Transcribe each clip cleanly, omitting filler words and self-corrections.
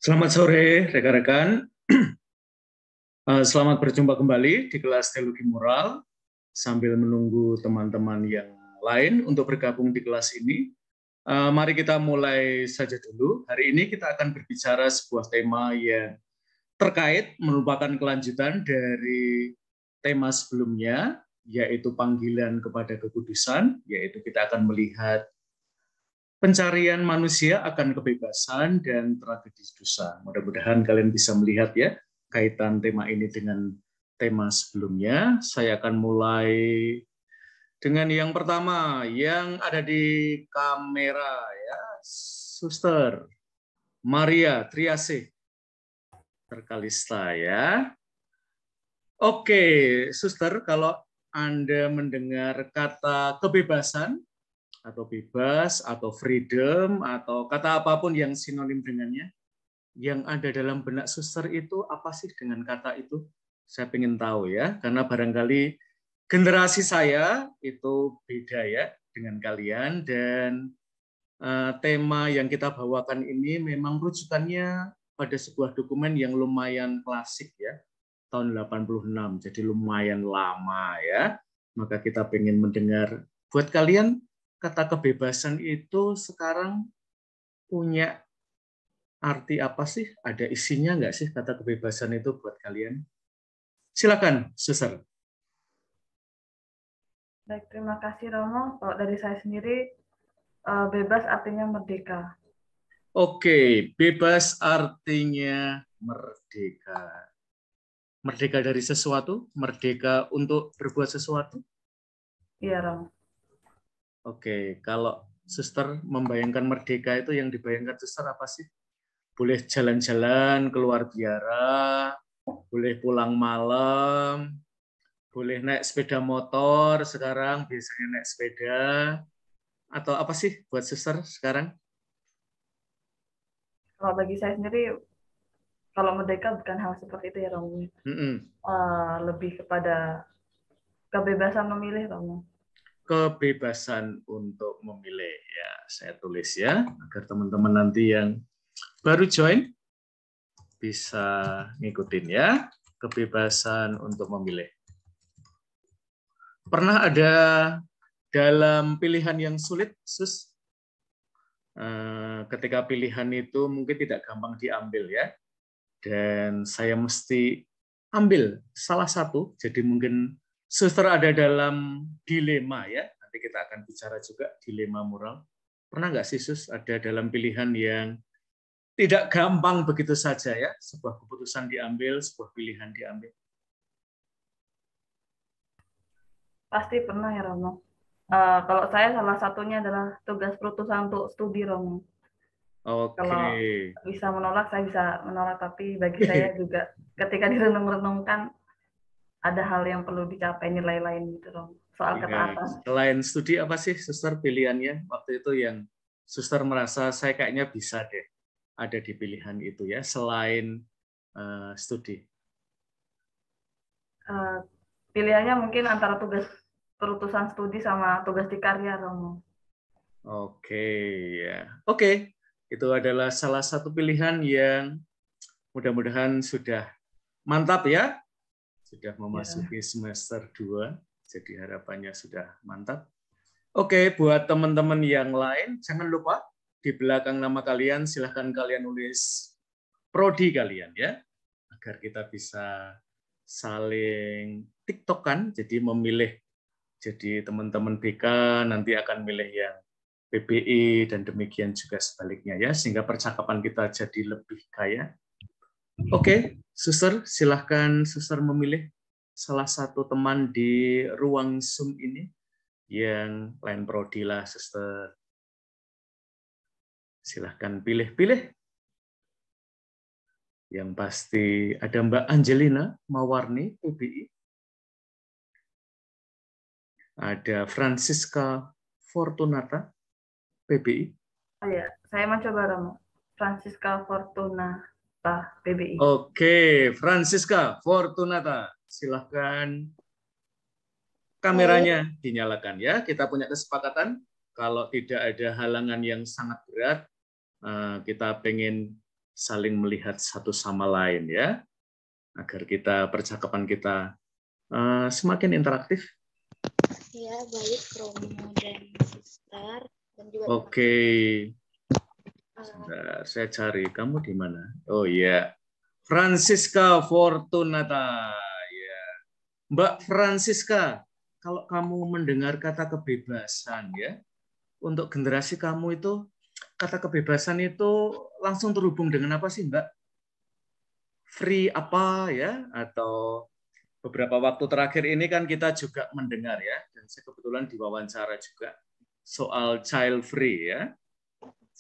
Selamat sore, rekan-rekan. Selamat berjumpa kembali di kelas Teologi Moral. Sambil menunggu teman-teman yang lain untuk bergabung di kelas ini, mari kita mulai saja dulu. Hari ini kita akan berbicara sebuah tema yang terkait, merupakan kelanjutan dari tema sebelumnya, yaitu panggilan kepada kekudusan, yaitu kita akan melihat pencarian manusia akan kebebasan dan tragedi dosa. Mudah-mudahan kalian bisa melihat ya kaitan tema ini dengan tema sebelumnya. Saya akan mulai dengan yang pertama yang ada di kamera ya, Suster Maria Triasih Terkalista ya. Oke, Suster, kalau Anda mendengar kata kebebasan atau bebas, atau freedom, atau kata apapun yang sinonim dengannya, yang ada dalam benak suster itu apa sih dengan kata itu? Saya ingin tahu ya, karena barangkali generasi saya itu beda ya dengan kalian, dan tema yang kita bawakan ini memang rujukannya pada sebuah dokumen yang lumayan klasik ya, tahun 86, jadi lumayan lama ya. Maka kita ingin mendengar, buat kalian kata kebebasan itu sekarang punya arti apa sih? Ada isinya nggak sih kata kebebasan itu buat kalian? Silakan, Suster. Baik, terima kasih Romo. Kalau dari saya sendiri, bebas artinya merdeka. Oke, bebas artinya merdeka. Merdeka dari sesuatu, merdeka untuk berbuat sesuatu. Iya, Romo. Oke, kalau Suster membayangkan merdeka itu yang dibayangkan Suster apa sih? Boleh jalan-jalan keluar biara, boleh pulang malam, boleh naik sepeda motor, sekarang biasanya naik sepeda, atau apa sih buat suster sekarang? Kalau bagi saya sendiri, kalau merdeka bukan hal seperti itu ya, Romo. Lebih kepada kebebasan memilih, Romo. Kebebasan untuk memilih. Ya, saya tulis ya, agar teman-teman nanti yang baru join bisa ngikutin ya. Kebebasan untuk memilih. Pernah ada dalam pilihan yang sulit, Sus? Ketika pilihan itu mungkin tidak gampang diambil ya, dan saya mesti ambil salah satu, jadi mungkin suster ada dalam dilema ya, nanti kita akan bicara juga dilema moral. Pernah nggak sih Sus ada dalam pilihan yang tidak gampang begitu saja ya, sebuah keputusan diambil, sebuah pilihan diambil? Pasti pernah ya, Romo. Kalau saya salah satunya adalah tugas perutusan untuk studi, Romo. Oke. Kalau bisa menolak, saya bisa menolak. Tapi bagi saya juga ketika direnung-renungkan, ada hal yang perlu dicapai, nilai lain gitu, Romo. Soal Ya, ketaatan. selain studi apa sih suster pilihannya waktu itu yang suster merasa saya kayaknya bisa deh ada di pilihan itu ya, selain studi? Pilihannya mungkin antara tugas perutusan studi sama tugas di karya, Romo. Oke, ya. Oke, itu adalah salah satu pilihan yang mudah-mudahan sudah mantap ya. Sudah memasuki semester 2, jadi harapannya sudah mantap. Oke, buat teman-teman yang lain, jangan lupa di belakang nama kalian, silahkan kalian nulis prodi kalian ya, agar kita bisa saling tiktokan, jadi memilih. Jadi teman-teman BK nanti akan milih yang PBI dan demikian juga sebaliknya ya, sehingga percakapan kita jadi lebih kaya. Oke, Suster, silahkan Suster memilih salah satu teman di ruang Zoom ini yang lain prodi lah, Suster. Silahkan pilih-pilih. Yang pasti ada Mbak Angelina Mawarni, PBI. Ada Francisca Fortunata, PBI. Oh ya, saya mencoba Romo. Francisca Fortunata, PBI. Oke, Francisca Fortunata, silahkan kameranya dinyalakan ya. Kita punya kesepakatan kalau tidak ada halangan yang sangat berat, kita pengen saling melihat satu sama lain ya, agar percakapan kita semakin interaktif. Ya, baik Romo dan Suster dan juga Oke. Sebentar, saya cari kamu di mana. Oh iya, Francisca Fortunata. Ya, Mbak Francisca, kalau kamu mendengar kata kebebasan ya, untuk generasi kamu itu kata kebebasan itu langsung terhubung dengan apa sih, Mbak? Free apa ya? Atau beberapa waktu terakhir ini kan kita juga mendengar ya, dan saya kebetulan diwawancara juga soal child free ya.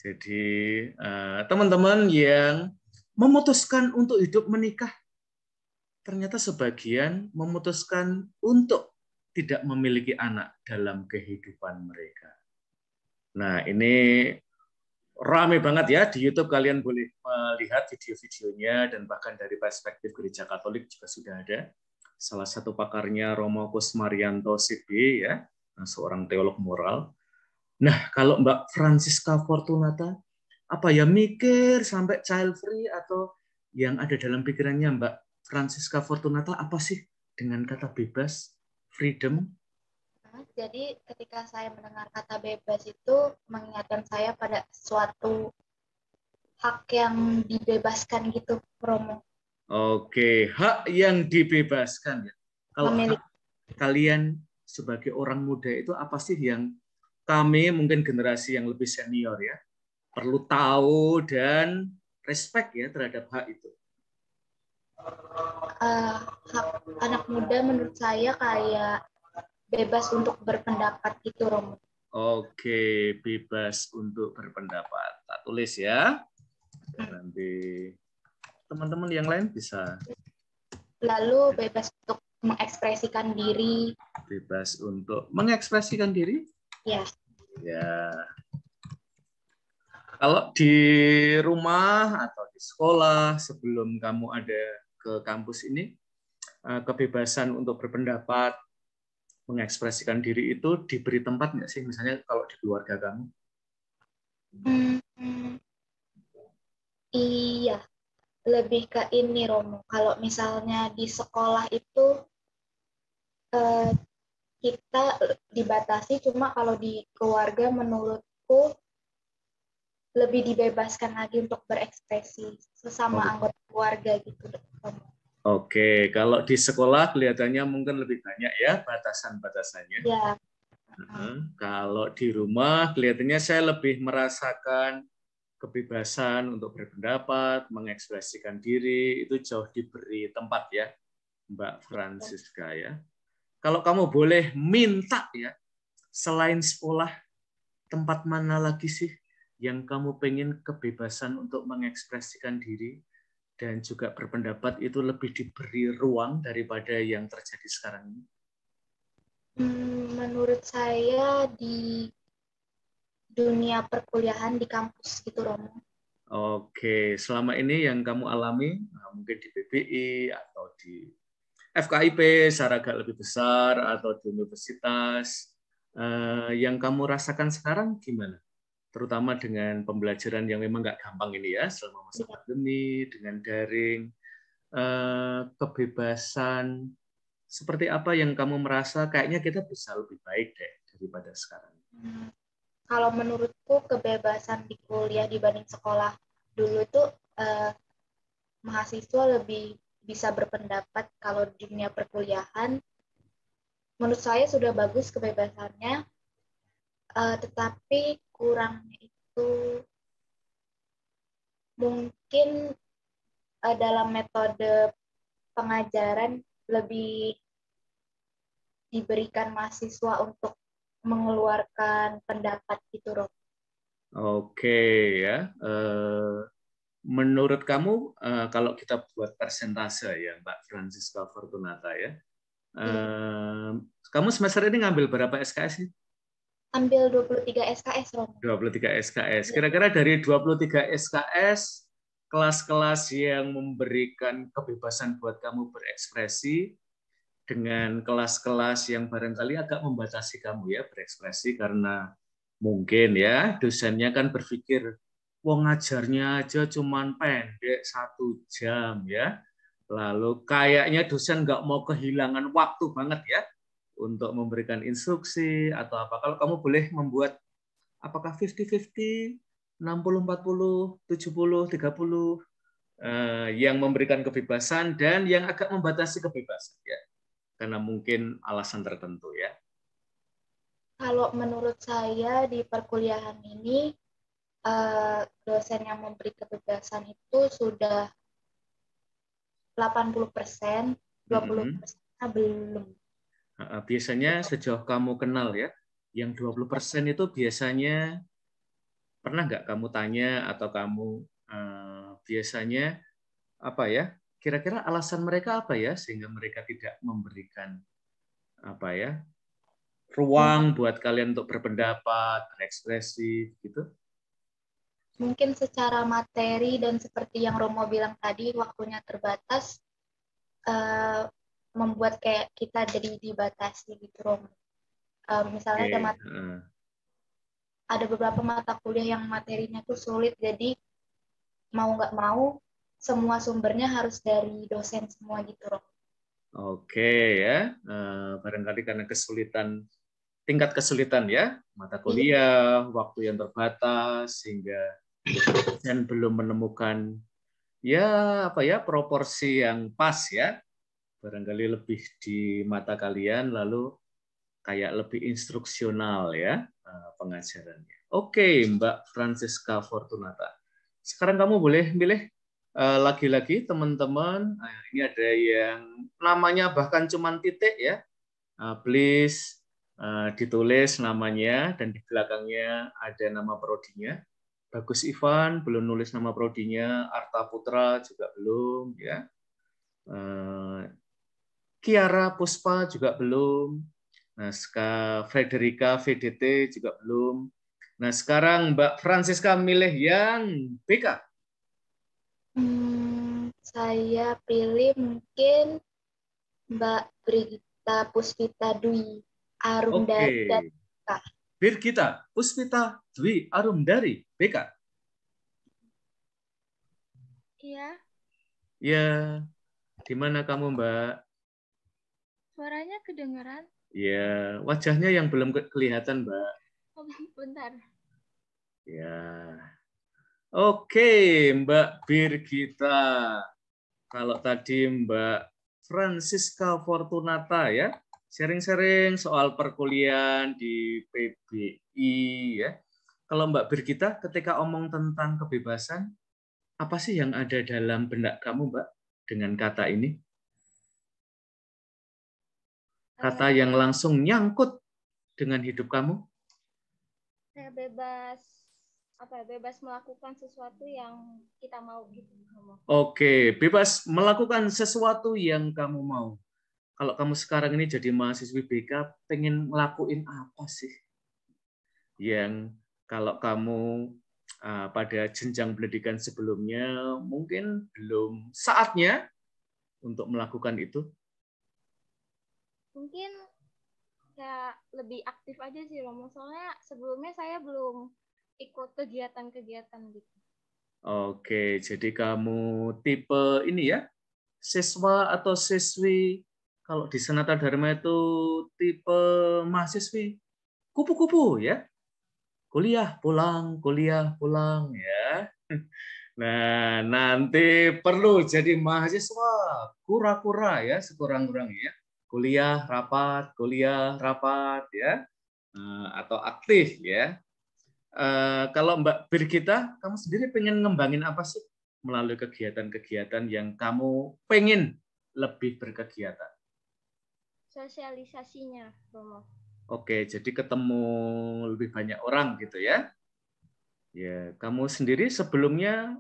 Jadi teman-teman yang memutuskan untuk hidup menikah, ternyata sebagian memutuskan untuk tidak memiliki anak dalam kehidupan mereka. Nah, ini ramai banget ya di YouTube, kalian boleh melihat video-videonya, dan bahkan dari perspektif Gereja Katolik juga sudah ada. Salah satu pakarnya Romo Kusmarianto CB ya, seorang teolog moral. Nah, kalau Mbak Francisca Fortunata, apa ya, mikir sampai child free, atau yang ada dalam pikirannya Mbak Francisca Fortunata apa sih dengan kata bebas, freedom? Jadi ketika saya mendengar kata bebas itu mengingatkan saya pada suatu hak yang dibebaskan gitu, Romo. Oke, hak yang dibebaskan ya. Kalau hak kalian sebagai orang muda itu apa sih yang kami mungkin generasi yang lebih senior ya perlu tahu dan respect ya terhadap hak itu? Hak anak muda menurut saya kayak bebas untuk berpendapat gitu, Romo. Oke, bebas untuk berpendapat. Tak tulis ya. Nanti teman-teman yang lain bisa. Lalu bebas untuk mengekspresikan diri. Bebas untuk mengekspresikan diri? Ya. Ya. Kalau di rumah atau di sekolah sebelum kamu ada ke kampus ini, kebebasan untuk berpendapat, mengekspresikan diri itu diberi tempat nggak sih? Misalnya kalau di keluarga kamu? Iya, lebih ke ini Romo. Kalau misalnya di sekolah itu kita dibatasi, cuma kalau di keluarga menurutku lebih dibebaskan lagi untuk berekspresi sesama anggota keluarga gitu, Romo. Oke, kalau di sekolah kelihatannya mungkin lebih banyak ya batasan-batasannya. Ya. Kalau di rumah kelihatannya saya lebih merasakan kebebasan untuk berpendapat, mengekspresikan diri, itu jauh diberi tempat ya, Mbak Francisca ya. Kalau kamu boleh minta ya, selain sekolah, tempat mana lagi sih yang kamu pengen kebebasan untuk mengekspresikan diri dan juga berpendapat itu lebih diberi ruang daripada yang terjadi sekarang ini? Menurut saya di dunia perkuliahan di kampus gitu, Romo. Oke, selama ini yang kamu alami mungkin di PBI atau di FKIP secara agak lebih besar atau di universitas, yang kamu rasakan sekarang gimana? Terutama dengan pembelajaran yang memang nggak gampang ini ya, selama masa pandemi, dengan daring, kebebasan seperti apa yang kamu merasa kayaknya kita bisa lebih baik deh daripada sekarang? Kalau menurutku kebebasan di kuliah dibanding sekolah dulu itu mahasiswa lebih bisa berpendapat. Kalau di dunia perkuliahan menurut saya sudah bagus kebebasannya, tetapi kurangnya itu mungkin dalam metode pengajaran lebih diberikan mahasiswa untuk mengeluarkan pendapat gitu, Rob. Oke ya. Menurut kamu kalau kita buat persentase ya, Mbak Francisca Fortunata ya, kamu semester ini ngambil berapa SKS sih? Ambil 23 SKS, Rob. 23 SKS. Kira-kira dari 23 SKS, kelas-kelas yang memberikan kebebasan buat kamu berekspresi, dengan kelas-kelas yang barangkali agak membatasi kamu ya berekspresi karena mungkin ya dosennya kan berpikir wong ngajarnya aja cuman pendek 1 jam ya. Lalu kayaknya dosen nggak mau kehilangan waktu banget ya untuk memberikan instruksi atau apa. Kalau kamu boleh membuat apakah 50-50, 60-40, 70-30, yang memberikan kebebasan dan yang agak membatasi kebebasan ya. Karena mungkin alasan tertentu ya. Kalau menurut saya di perkuliahan ini dosen yang memberi kebebasan itu sudah 80%, 20% belum. Biasanya sejauh kamu kenal ya, yang 20% itu biasanya pernah nggak kamu tanya atau kamu biasanya apa ya? Kira-kira alasan mereka apa ya sehingga mereka tidak memberikan apa ya ruang buat kalian untuk berpendapat, berekspresi gitu? Mungkin secara materi dan seperti yang Romo bilang tadi, waktunya terbatas, membuat kayak kita jadi dibatasi gitu, Romo. Misalnya ada beberapa mata kuliah yang materinya tuh sulit, jadi mau nggak mau semua sumbernya harus dari dosen semua gitu, Romo. Oke ya, barangkali karena tingkat kesulitan ya, mata kuliah, waktu yang terbatas sehingga dan belum menemukan ya apa ya proporsi yang pas ya, barangkali lebih di mata kalian lalu kayak lebih instruksional ya pengajarannya. Oke, Mbak Francisca Fortunata. Sekarang kamu boleh pilih lagi-lagi teman-teman. Ini ada yang namanya bahkan cuma titik ya. Please ditulis namanya dan di belakangnya ada nama prodinya. Bagus Ivan belum nulis nama prodinya, Arta Putra juga belum ya. Kiara Puspa juga belum. Naskah Frederica VDT juga belum. Nah, sekarang Mbak Francisca milih yang BK. Saya pilih mungkin Mbak Brigita Puspita Dwi Arumdari dari BK. Brigita Puspita Dwi Arumdari BK. Iya. Ya, di mana kamu Mbak? Suaranya kedengeran? Ya, wajahnya yang belum kelihatan Mbak. Oh, bentar. Ya. Oke, Mbak Birgita. Kalau tadi Mbak Francisca Fortunata ya, sharing-sharing soal perkuliahan di PBI ya. Kalau Mbak Birgita ketika omong tentang kebebasan, apa sih yang ada dalam benak kamu, Mbak, dengan kata ini? Kata yang langsung nyangkut dengan hidup kamu? Saya bebas melakukan sesuatu yang kita mau gitu. Oke, bebas melakukan sesuatu yang kamu mau. Kalau kamu sekarang ini jadi mahasiswi BK, pengen ngelakuin apa sih? Yang kalau kamu pada jenjang pendidikan sebelumnya mungkin belum saatnya untuk melakukan itu? Mungkin kayak lebih aktif aja sih Romo. Soalnya sebelumnya saya belum ikut kegiatan-kegiatan gitu. Oke, jadi kamu tipe ini ya, siswa atau siswi, kalau di Sanata Dharma itu tipe mahasiswi kupu-kupu ya, kuliah pulang ya. Nah, nanti perlu jadi mahasiswa kura-kura ya, sekurang-kurangnya. Kuliah rapat ya, atau aktif ya. Kalau Mbak Birgita, kamu sendiri pengen ngembangin apa sih melalui kegiatan-kegiatan yang kamu pengen lebih berkegiatan? Sosialisasinya, Romo. Oke, jadi ketemu lebih banyak orang gitu ya. Ya, kamu sendiri sebelumnya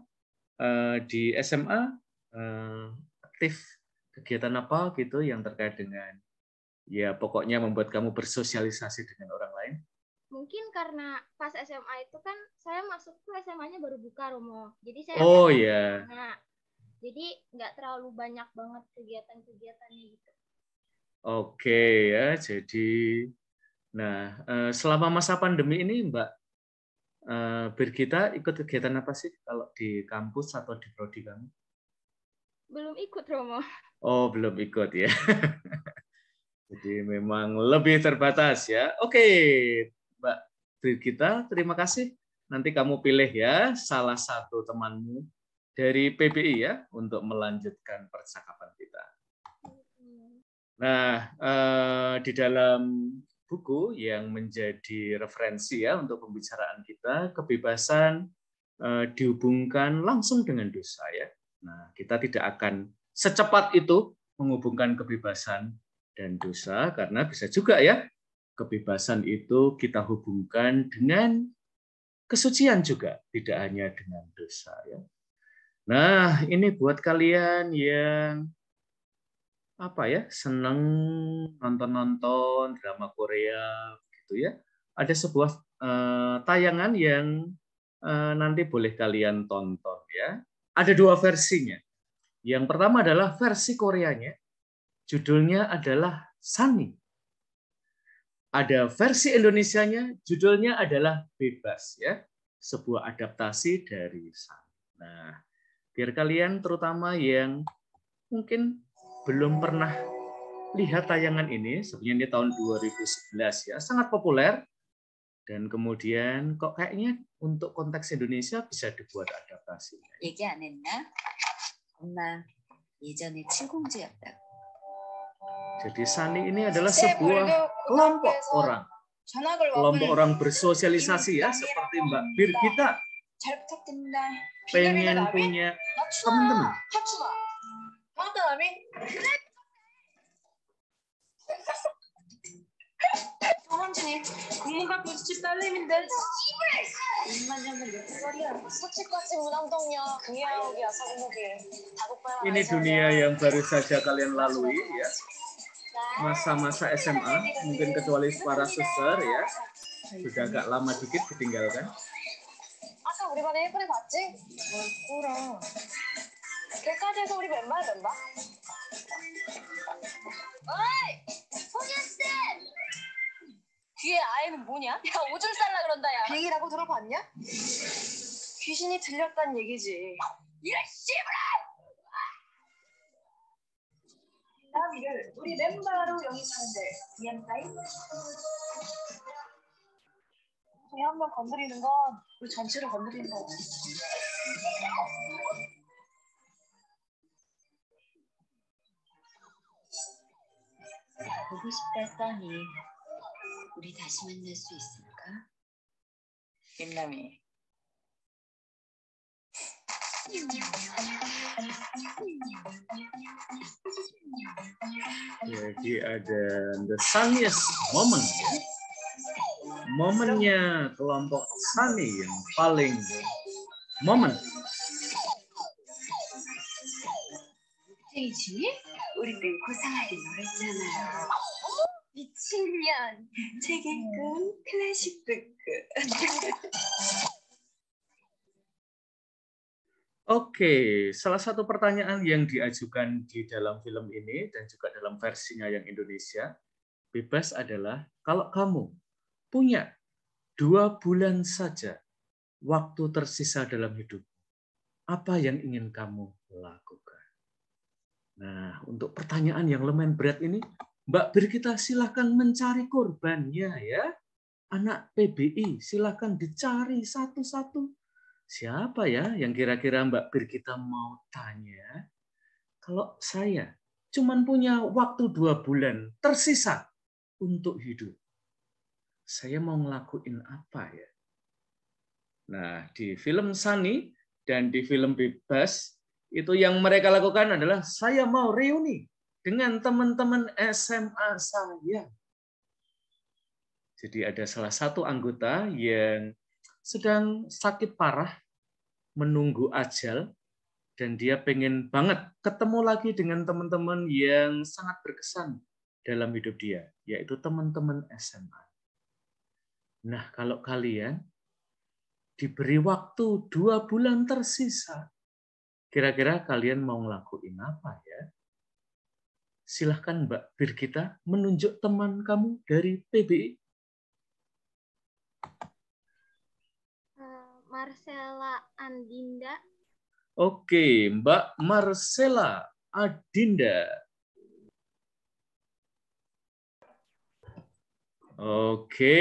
di SMA aktif kegiatan apa gitu yang terkait dengan ya pokoknya membuat kamu bersosialisasi dengan orang lain? Mungkin karena pas SMA itu kan saya masuk tuh SMA-nya baru buka Romo. Jadi saya ya. Jadi nggak terlalu banyak banget kegiatan-kegiatannya gitu. Oke ya, jadi nah selama masa pandemi ini Mbak Birgita ikut kegiatan apa sih kalau di kampus atau di prodi kamu? Belum ikut, Romo. Oh, belum ikut ya. Jadi memang lebih terbatas ya. Oke, Mbak Birgita, terima kasih. Nanti kamu pilih ya salah satu temanmu dari PBI ya untuk melanjutkan percakapan kita. Nah, di dalam buku yang menjadi referensi ya untuk pembicaraan kita, kebebasan dihubungkan langsung dengan dosa ya. Nah, kita tidak akan secepat itu menghubungkan kebebasan dan dosa karena bisa juga ya kebebasan itu kita hubungkan dengan kesucian juga, tidak hanya dengan dosa ya. Nah, ini buat kalian yang apa ya, senang nonton-nonton drama Korea gitu ya. Ada sebuah tayangan yang nanti boleh kalian tonton ya. Ada dua versinya. Yang pertama adalah versi Koreanya, judulnya adalah Sunny. Ada versi Indonesianya, judulnya adalah Bebas ya. Sebuah adaptasi dari Sunny. Nah, biar kalian terutama yang mungkin belum pernah lihat tayangan ini, sebenarnya ini tahun 2011 ya, sangat populer. Dan kemudian kok kayaknya untuk konteks Indonesia bisa dibuat adaptasi. 얘기 안 했나? 엄마 예전에 칠공주였다고. Jadi Sunny ini adalah sebuah kelompok orang bersosialisasi ya, seperti Mbak Birgita pengen punya teman-teman. 조원진님 국문과 교수집 딸내미인데 입만 열면 몇 살이야? 서치까지 무당동이야. 그이야옥이야 서구목이. Ini dunia yang baru saja kalian lalui ya, masa-masa SMA, mungkin kecuali para suster ya, sudah agak lama dikit ditinggalkan. 아까 우리 반에 예쁜애 봤지? 뭐라? 걔까지 해서 우리 멤버야 멤버? 어이! 소녀쌤! 뒤에 아이는 뭐냐? 야 오줌 쌀라 그런다 야. 비행이라고 들어봤냐? 귀신이 들렸단 얘기지. 이런 씨부라! 나미를 우리 멤버로 영입하는데 이해할까이? 그냥 한번 건드리는 건 우리 전체를 건드리는 거고. 보고 싶다 써니. 우리 다시 만날 수 있을까? 김남이. Jadi ada the sunniest moment, momennya kelompok Sunny yang paling momen. 페이지? 우리 늘 고상하게 놀았잖아요. 미친년. 책읽고 클래식 듣고. Oke, salah satu pertanyaan yang diajukan di dalam film ini dan juga dalam versinya yang Indonesia, Bebas adalah kalau kamu punya 2 bulan saja waktu tersisa dalam hidup, apa yang ingin kamu lakukan? Nah, untuk pertanyaan yang lumayan berat ini, Mbak Birgita silahkan mencari korbannya ya. Anak PBI silahkan dicari satu-satu. Siapa ya yang kira-kira Mbak Birgita mau tanya? Kalau saya cuman punya waktu 2 bulan tersisa untuk hidup, saya mau ngelakuin apa ya? Nah, di film Sunny dan di film Bebas, itu yang mereka lakukan adalah saya mau reuni dengan teman-teman SMA saya. Jadi ada salah satu anggota yang sedang sakit parah, menunggu ajal, dan dia pengen banget ketemu lagi dengan teman-teman yang sangat berkesan dalam hidup dia, yaitu teman-teman SMA. Nah, kalau kalian diberi waktu 2 bulan tersisa, kira-kira kalian mau ngelakuin apa ya? Silahkan Mbak Birgita menunjuk teman kamu dari PBI. Marcella Andinda. Oke, Mbak Marcella Adinda. Oke,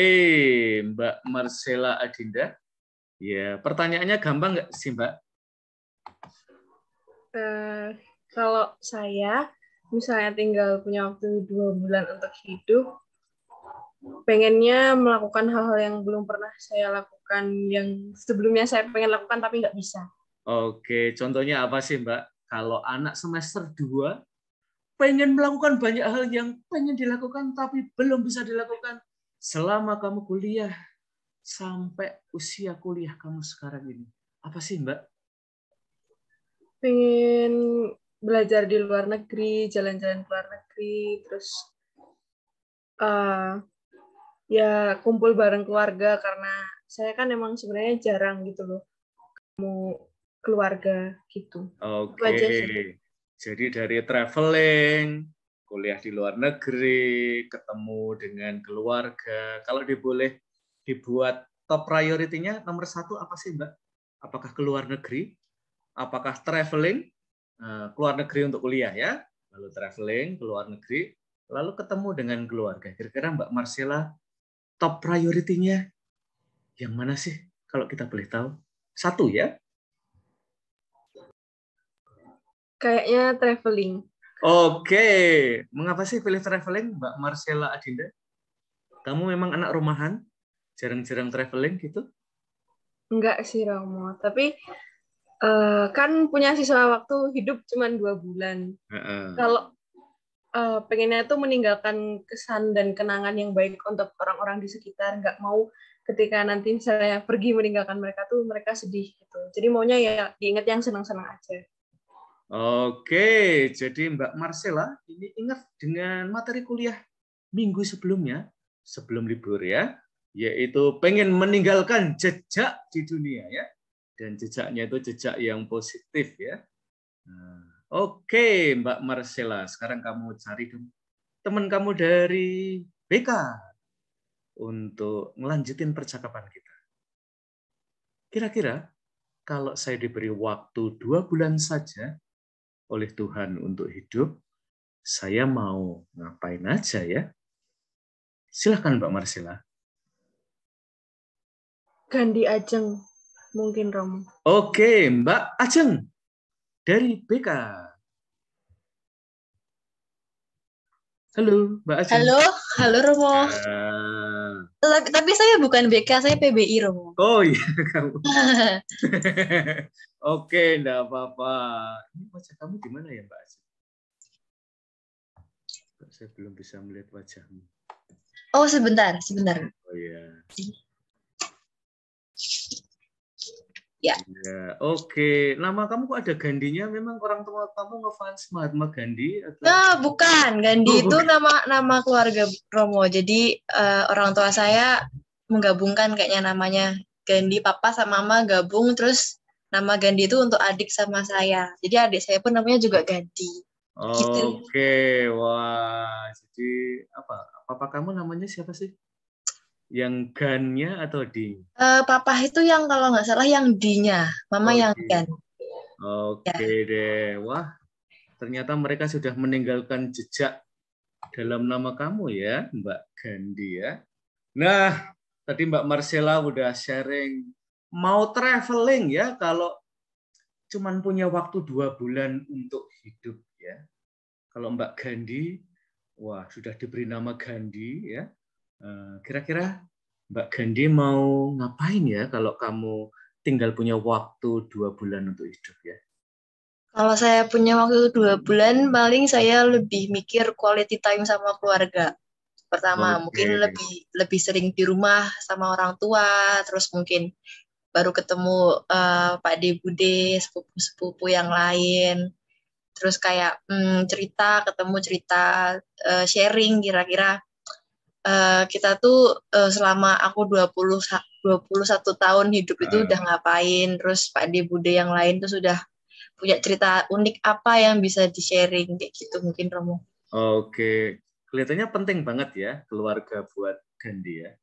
Mbak Marcella Adinda. Ya, pertanyaannya gampang nggak sih, Mbak? Kalau saya misalnya tinggal punya waktu 2 bulan untuk hidup, pengennya melakukan hal-hal yang belum pernah saya lakukan, yang sebelumnya saya pengen lakukan tapi nggak bisa. Oke, contohnya apa sih, Mbak? Kalau anak semester 2 pengen melakukan banyak hal yang pengen dilakukan tapi belum bisa dilakukan selama kamu kuliah sampai usia kuliah kamu sekarang ini. Apa sih, Mbak? Pengen belajar di luar negeri, jalan-jalan ke luar negeri, terus ya kumpul bareng keluarga, karena saya kan emang sebenarnya jarang gitu loh mau keluarga gitu. Itu Oke, aja sih. jadi dari traveling, kuliah di luar negeri, ketemu dengan keluarga. Kalau dibuat top priority-nya nomor 1 apa sih, Mbak? Apakah ke luar negeri? Apakah traveling? Ke luar negeri untuk kuliah ya, lalu traveling ke luar negeri, lalu ketemu dengan keluarga. Kira-kira Mbak Marcella top priority-nya yang mana sih kalau kita boleh tahu? 1 ya? Kayaknya traveling. Oke, mengapa sih pilih traveling, Mbak Marcella Adinda? Kamu memang anak rumahan, jarang-jarang traveling gitu? Enggak sih, Romo. Tapi kan punya sisa waktu hidup cuma 2 bulan. Kalau pengennya tuh meninggalkan kesan dan kenangan yang baik untuk orang-orang di sekitar, nggak mau ketika nanti saya pergi meninggalkan mereka tuh mereka sedih gitu. Jadi maunya ya diingat yang senang-senang aja. Oke, jadi Mbak Marcella ini ingat dengan materi kuliah minggu sebelumnya, sebelum libur ya, yaitu pengen meninggalkan jejak di dunia ya, dan jejaknya itu jejak yang positif ya. Oke, Mbak Marcella, sekarang kamu cari dong teman kamu dari BK untuk melanjutin percakapan kita. Kira-kira kalau saya diberi waktu 2 bulan saja oleh Tuhan untuk hidup, saya mau ngapain aja ya? Silahkan Mbak Marcella. Gandhi Ajeng, mungkin Romo. Oke, Mbak Ajeng dari BK. Halo, Mbak Ajeng. Halo Romo. Tapi saya bukan BK, saya PBI Romo. Oh iya, kamu. Oke, enggak apa-apa. Ini wajah kamu di mana ya, Mbak Ajeng? Saya belum bisa melihat wajahmu. Oh, sebentar. Oh iya. Ya. Ya, oke. Nama kamu kok ada Gandinya? Memang orang tua kamu ngefans Mahatma Gandhi atau? Nah, bukan. Gandhi itu nama keluarga Romo. Jadi orang tua saya menggabungkan kayaknya namanya Gandhi, papa sama mama gabung, terus nama Gandhi itu untuk adik sama saya. Jadi adik saya pun namanya juga Gandhi. Gitu. Oke, wah. Jadi apa? Papa kamu namanya siapa sih? Yang Gan-nya atau Di? Papa itu yang kalau nggak salah yang D-nya, mama yang Gan. Oke deh, wah. Ternyata mereka sudah meninggalkan jejak dalam nama kamu ya, Mbak Gandhi ya. Nah, tadi Mbak Marcella udah sharing mau traveling ya kalau cuman punya waktu 2 bulan untuk hidup ya. Kalau Mbak Gandhi, wah sudah diberi nama Gandhi ya. Kira-kira Mbak Gandhi mau ngapain ya kalau kamu tinggal punya waktu 2 bulan untuk hidup ya? Kalau saya punya waktu 2 bulan, paling saya lebih mikir quality time sama keluarga. Pertama, mungkin lebih sering di rumah sama orang tua, terus mungkin baru ketemu Pak De Bude, sepupu-sepupu yang lain. Terus kayak ketemu cerita, sharing kira-kira kita tuh selama aku 21 tahun hidup itu udah ngapain, terus Pak De Bude yang lain tuh sudah punya cerita unik apa yang bisa di-sharing kayak gitu mungkin Romo. Oke, kelihatannya penting banget ya keluarga buat Gandhi ya.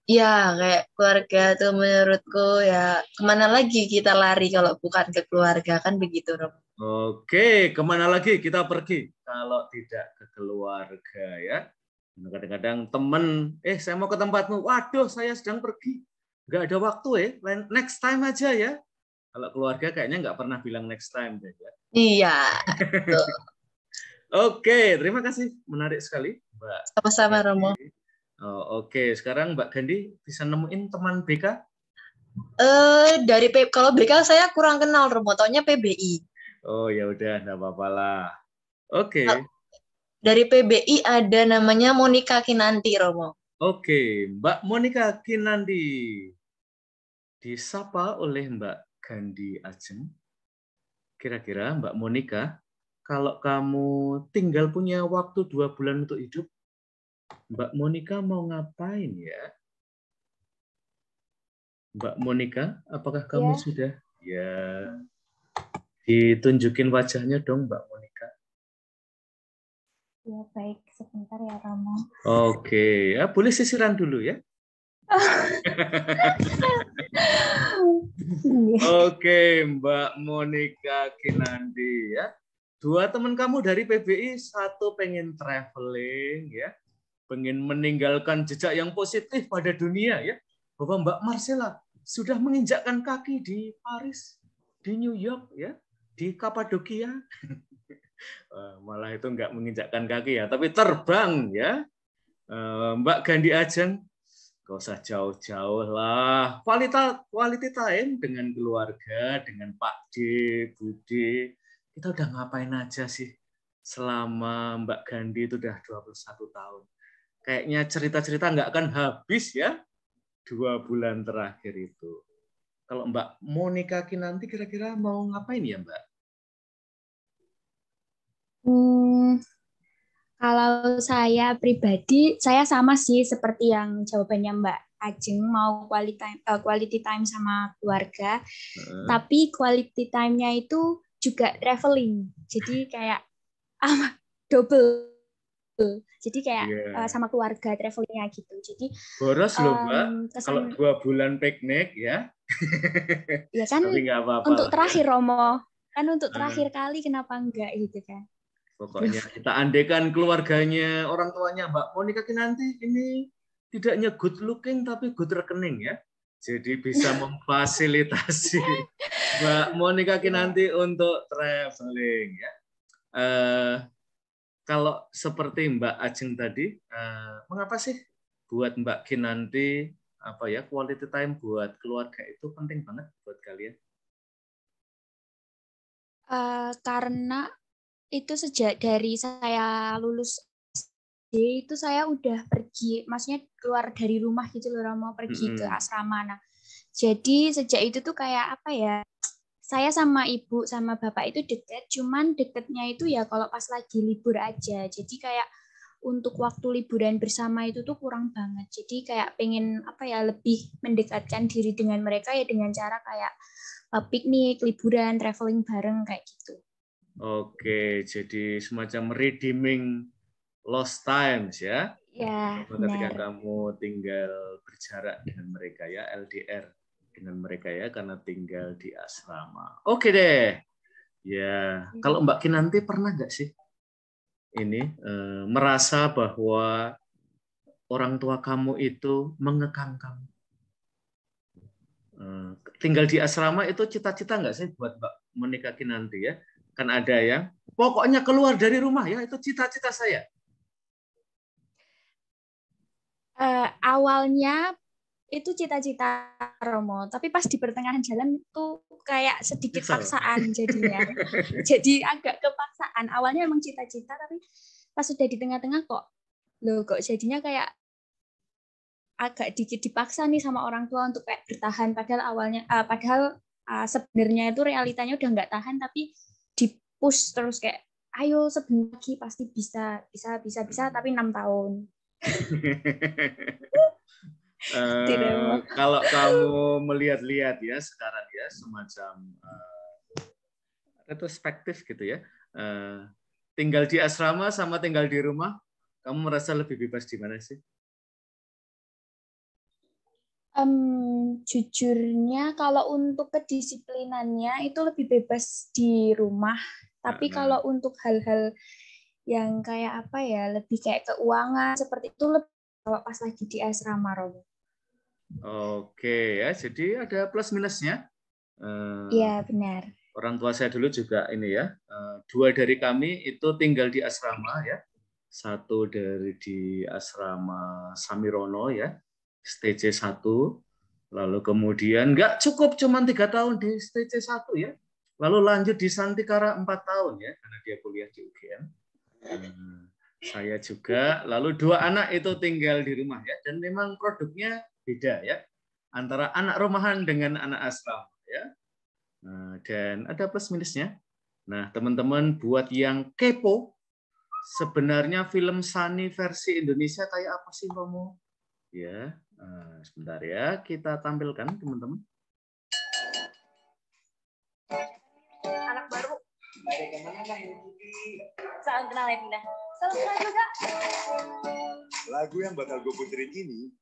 Ya, kayak keluarga tuh menurutku ya kemana lagi kita lari kalau bukan ke keluarga, kan begitu, Rom. Oke, kemana lagi kita pergi kalau tidak ke keluarga ya? Kadang-kadang temen, saya mau ke tempatmu, waduh saya sedang pergi, nggak ada waktu next time aja ya. Kalau keluarga kayaknya nggak pernah bilang next time deh ya. Iya. Oke, terima kasih, menarik sekali, Mbak. Sama-sama, Romo. Oke, sekarang Mbak Gandhi bisa nemuin teman BK? Kalau BK saya kurang kenal, Romo, taunya PBI. Oh ya udah, nggak apa-apa lah. Oke. Dari PBI ada namanya Monica Kinanti, Romo. Oke, Mbak Monica Kinanti disapa oleh Mbak Gandhi Ajeng. Kira-kira Mbak Monica, kalau kamu tinggal punya waktu 2 bulan untuk hidup, Mbak Monica mau ngapain ya? Mbak Monica, apakah kamu sudah? Ya, ditunjukin wajahnya dong Mbak Monica. Ya baik, sebentar ya Romo. Oke, ya boleh sisiran dulu ya. Oke, Mbak Monica Kinanti ya. 2 teman kamu dari PBI, 1 pengen traveling ya, pengen meninggalkan jejak yang positif pada dunia ya. Bahwa Mbak Marcella sudah menginjakkan kaki di Paris, di New York ya, di Kapadokia. Malah itu nggak menginjakkan kaki ya, tapi terbang ya. Mbak Gandhi Ajeng, gak usah jauh-jauh lah. Quality time dengan keluarga, dengan Pak D, Bu D. Kita udah ngapain aja sih selama Mbak Gandhi itu udah 21 tahun. Kayaknya cerita-cerita nggak akan habis ya 2 bulan terakhir itu. Kalau Mbak Monica Kinanti kira-kira mau ngapain ya Mbak? Kalau saya pribadi, saya sama sih seperti yang jawabannya Mbak Ajeng, mau quality time sama keluarga. Tapi quality time-nya itu juga traveling. Jadi kayak double. Jadi kayak sama keluarga travelingnya gitu. Jadi boros loh Mbak, kalau 2 bulan piknik ya. Ya kan untuk terakhir ya. Romo, kan untuk terakhir kali kenapa enggak gitu kan. Pokoknya kita andekan keluarganya, orang tuanya Mbak Monica Kinanti ini tidaknya good looking tapi good rekening ya. Jadi bisa memfasilitasi Mbak Monica Kinanti untuk traveling ya. Kalau seperti Mbak Ajeng tadi, mengapa sih buat Mbak Kinanti quality time buat keluarga itu penting banget buat kalian? Karena itu sejak dari saya lulus SD itu saya udah pergi, maksudnya keluar dari rumah gitu loh, mau pergi ke asrama. Nah, jadi sejak itu tuh kayak apa ya? Saya sama ibu sama bapak itu deket, cuman deketnya itu ya kalau pas lagi libur aja. Jadi kayak untuk waktu liburan bersama itu tuh kurang banget. Jadi kayak pengen lebih mendekatkan diri dengan mereka ya dengan cara kayak piknik, liburan, traveling bareng kayak gitu. Oke, jadi semacam redeeming lost times ya. Ya, ketika kamu tinggal berjarak dengan mereka ya, LDR dengan mereka ya, karena tinggal di asrama. Oke deh. Ya, kalau Mbak Kinanti pernah nggak sih ini merasa bahwa orang tua kamu itu mengekang kamu? Tinggal di asrama itu cita-cita nggak sih buat Mbak Monica Kinanti ya? Kan ada yang pokoknya keluar dari rumah ya, itu cita-cita saya. Awalnya itu cita-cita Romo, tapi pas di pertengahan jalan itu kayak sedikit paksaan jadinya. Jadi agak kepaksaan. Awalnya emang cita-cita, tapi pas sudah di tengah-tengah kok jadinya kayak agak dikit dipaksa nih sama orang tua untuk kayak bertahan. Padahal sebenarnya itu realitanya udah nggak tahan, tapi di-push terus kayak ayo sebentar lagi pasti bisa tapi 6 tahun. Kalau kamu melihat-lihat ya sekarang ya semacam retrospektif gitu ya, tinggal di asrama sama tinggal di rumah, kamu merasa lebih bebas di mana sih? Jujurnya kalau untuk kedisiplinannya itu lebih bebas di rumah. Tapi kalau untuk hal-hal yang kayak apa ya, lebih kayak keuangan seperti itu lebih kalau pas lagi di asrama, Romo. Oke ya, jadi ada plus minusnya. Iya, benar. Orang tua saya dulu juga ini ya, 2 dari kami itu tinggal di asrama ya. 1 dari di asrama Samirono ya, STC 1. Lalu kemudian nggak cukup cuma 3 tahun di STC 1 ya. Lalu lanjut di Santikara 4 tahun ya, karena dia kuliah di UGM. Saya juga, lalu 2 anak itu tinggal di rumah ya, dan memang produknya beda ya, antara anak rumahan dengan anak asrama ya. Dan ada plus minusnya. Nah, teman-teman buat yang kepo, sebenarnya film Sunny versi Indonesia kayak apa sih, Romo? Ya, sebentar ya, kita tampilkan teman-teman. Anak baru. Salam kenal ya, Bina. Salam kenal juga. Lagu yang bakal gue puterin ini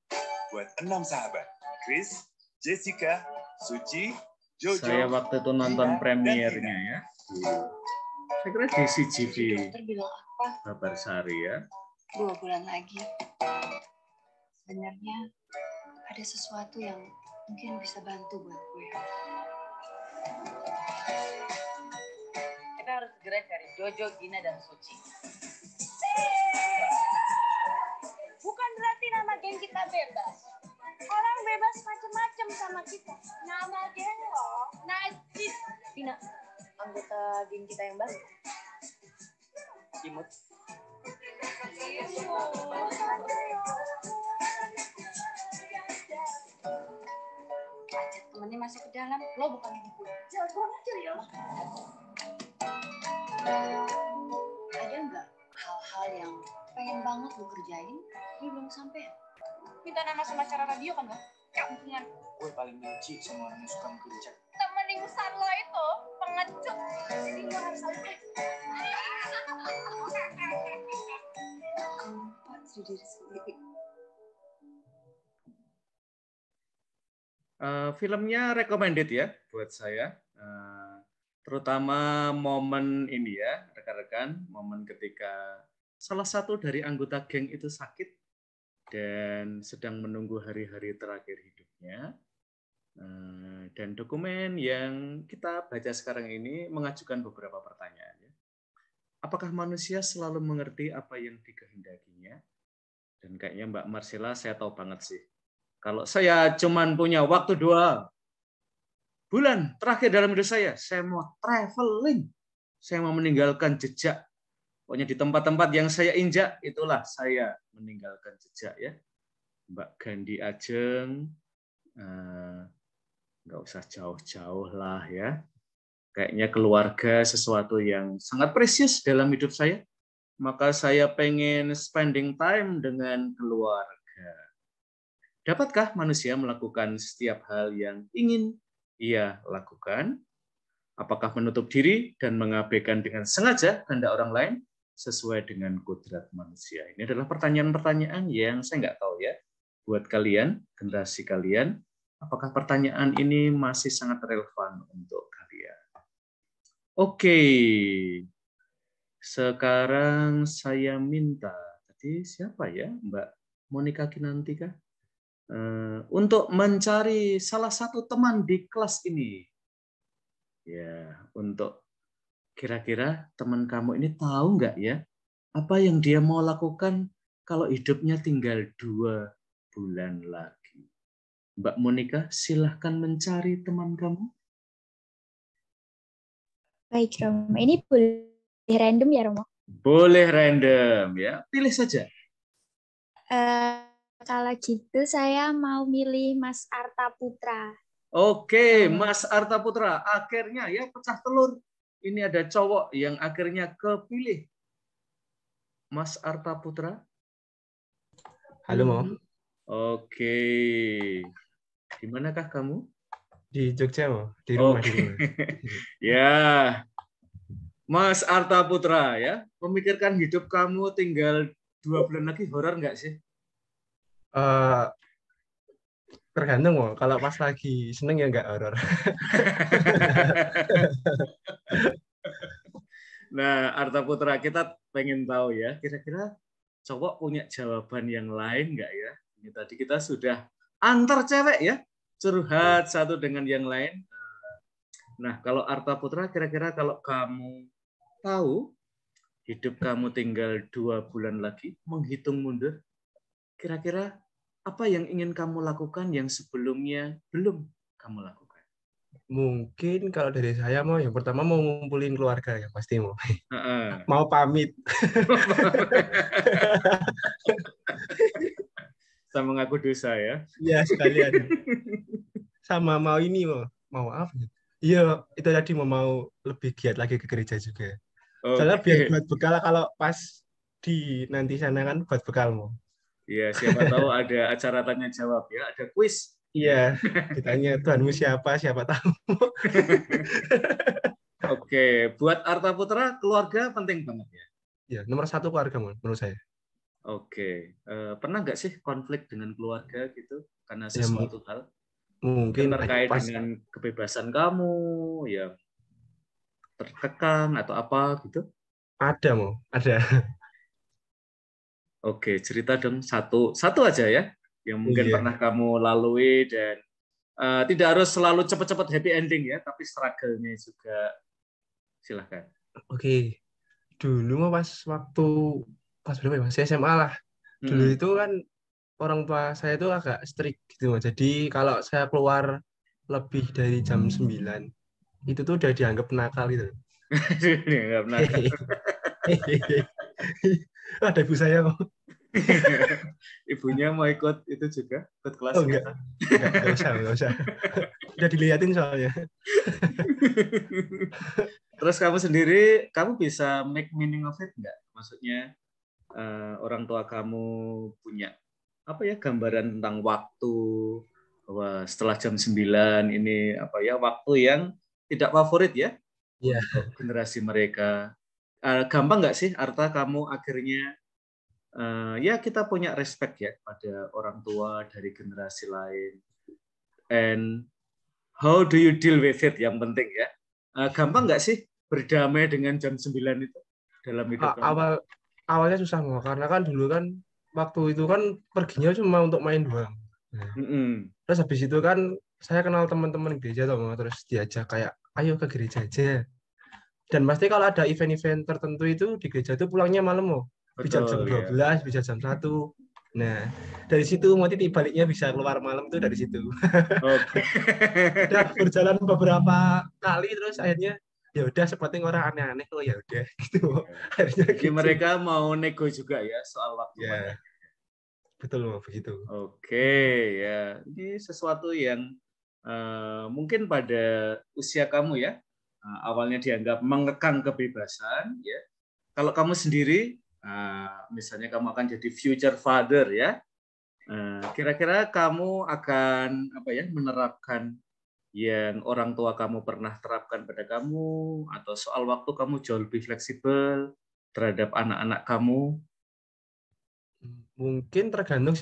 buat 6 sahabat. Chris, Jessica, Suci, Jojo. Saya waktu itu nonton premiernya ya. Saya kira di CGV. Dokter bilang apa? Kabarsari ya. 2 bulan lagi. Sebenarnya ada sesuatu yang mungkin bisa bantu buat gue. Kita harus segera cari Jojo, Gina, dan Suci. Bukan berarti nama geng kita bebas. Orang bebas macam-macam sama kita. Nama geng lo Najib. Gina, anggota geng kita yang baru. Imut. Ajak temennya masuk ke dalam, lo bukan ibu gue. Jagoan aja ya. Ada nggak hal-hal yang pengen banget lo kerjain, tapi belum sampai? Minta nama sama acara radio kan, Bang? Kampungan. Gue paling benci sama orang yang suka ngegencet. Temen ingusan lo itu pengecut. Jadi lo harus saling. Keempat diri sendiri. Filmnya recommended ya buat saya, terutama momen ini ya rekan-rekan, momen ketika salah satu dari anggota geng itu sakit dan sedang menunggu hari-hari terakhir hidupnya, dan dokumen yang kita baca sekarang ini mengajukan beberapa pertanyaan ya. Apakah manusia selalu mengerti apa yang dikehendakinya? Dan kayaknya Mbak Marcella saya tahu banget sih. Kalau saya cuman punya waktu 2 bulan terakhir dalam hidup saya mau traveling, saya mau meninggalkan jejak. Pokoknya di tempat-tempat yang saya injak, itulah saya meninggalkan jejak ya. Mbak Gandhi Ajeng, nggak usah jauh-jauh lah ya. Kayaknya keluarga sesuatu yang sangat precious dalam hidup saya. Maka saya pengen spending time dengan keluarga. Dapatkah manusia melakukan setiap hal yang ingin ia lakukan? Apakah menutup diri dan mengabaikan dengan sengaja kehendak orang lain sesuai dengan kodrat manusia? Ini adalah pertanyaan-pertanyaan yang saya nggak tahu ya. Buat kalian, generasi kalian, apakah pertanyaan ini masih sangat relevan untuk kalian? Oke, sekarang saya minta, tadi siapa ya? Mbak Monica Kinanti kah? Untuk mencari salah satu teman di kelas ini. Ya, untuk kira-kira teman kamu ini tahu nggak ya apa yang dia mau lakukan kalau hidupnya tinggal 2 bulan lagi. Mbak Monica, silahkan mencari teman kamu. Baik, Romo. Ini boleh random ya, Romo? Boleh random ya, pilih saja. Kalau gitu saya mau milih Mas Arta Putra. Oke, Mas Arta Putra. Akhirnya ya pecah telur. Ini ada cowok yang akhirnya kepilih. Mas Arta Putra. Halo, Mo. Oke. Di manakah kamu? Di Jogja, Mo. Di rumah. Oke. Di rumah. Ya. Mas Arta Putra ya. Memikirkan hidup kamu tinggal 2 bulan lagi, horor nggak sih? Tergantung mau. Kalau pas lagi seneng ya nggak horor. Nah, Arta Putra, kita pengen tahu ya, kira-kira cowok punya jawaban yang lain nggak ya? Ini tadi kita sudah antar cewek ya, curhat satu dengan yang lain. Nah, kalau Arta Putra, kira-kira kalau kamu tahu hidup kamu tinggal 2 bulan lagi, menghitung mundur, kira-kira apa yang ingin kamu lakukan yang sebelumnya belum kamu lakukan? Mungkin kalau dari saya mau yang pertama mau ngumpulin keluarga ya pasti mau. Mau pamit. Sama mengaku dosa ya. Iya sekalian. Sama mau ini mau apa? Iya itu tadi mau lebih giat lagi ke gereja juga. Soalnya biar buat bekal kalau pas di nanti sana kan buat bekal mau. Iya siapa tahu ada acara tanya jawab ya, ada kuis. Iya, ditanya Tuhanmu siapa tahu. Oke, buat Arta Putra, keluarga penting banget ya? Ya, nomor 1 keluarga menurut saya. Oke, pernah nggak sih konflik dengan keluarga gitu? Karena sesuatu hal? Mungkin terkait dengan kebebasan kamu, ya terkekang atau apa gitu? Ada. Oke, cerita dong satu aja ya. Yang mungkin pernah kamu lalui dan tidak harus selalu cepat-cepat happy ending ya, tapi struggle-nya juga. Silahkan. Oke. Dulu mah pas berapa ya? Masih SMA lah. Dulu itu kan orang tua saya itu agak strict gitu Mas. Jadi kalau saya keluar lebih dari jam 9 itu tuh udah dianggap nakal gitu. Dianggap nakal. Ada ibu saya kok. Ibunya mau ikut itu juga, ikut kelas? Oh enggak usah. Udah dilihatin soalnya. Terus kamu sendiri, kamu bisa make meaning of it nggak? Maksudnya orang tua kamu punya apa ya gambaran tentang waktu, bahwa setelah jam 9 ini apa ya waktu yang tidak favorit ya untuk generasi mereka. Gampang nggak sih Arta kamu akhirnya ya kita punya respect ya pada orang tua dari generasi lain. And how do you deal with it yang penting ya. Gampang nggak sih berdamai dengan jam 9 itu dalam hidup kamu? Awalnya susah mau karena kan dulu kan waktu itu kan perginya cuma untuk main doang. Terus habis itu kan saya kenal teman-teman gereja terus diajak kayak ayo ke gereja aja. Dan pasti kalau ada event-event tertentu itu di gereja itu pulangnya malam mau. Bisa jam 12, bisa jam 1. Nah, dari situ motif baliknya bisa keluar malam tuh dari situ. Udah berjalan beberapa kali terus akhirnya ya udah seperti orang aneh-aneh ya udah gitu. Akhirnya jadi gitu. Mereka mau nego juga ya soal waktu. Ya. Betul begitu. Oke ya, ini sesuatu yang mungkin pada usia kamu ya awalnya dianggap mengekang kebebasan ya. Kalau kamu sendiri misalnya kamu akan jadi future father ya, kira-kira kamu akan apa ya menerapkan yang orang tua kamu pernah terapkan pada kamu, atau soal waktu kamu jauh lebih fleksibel terhadap anak-anak kamu? Mungkin tergantung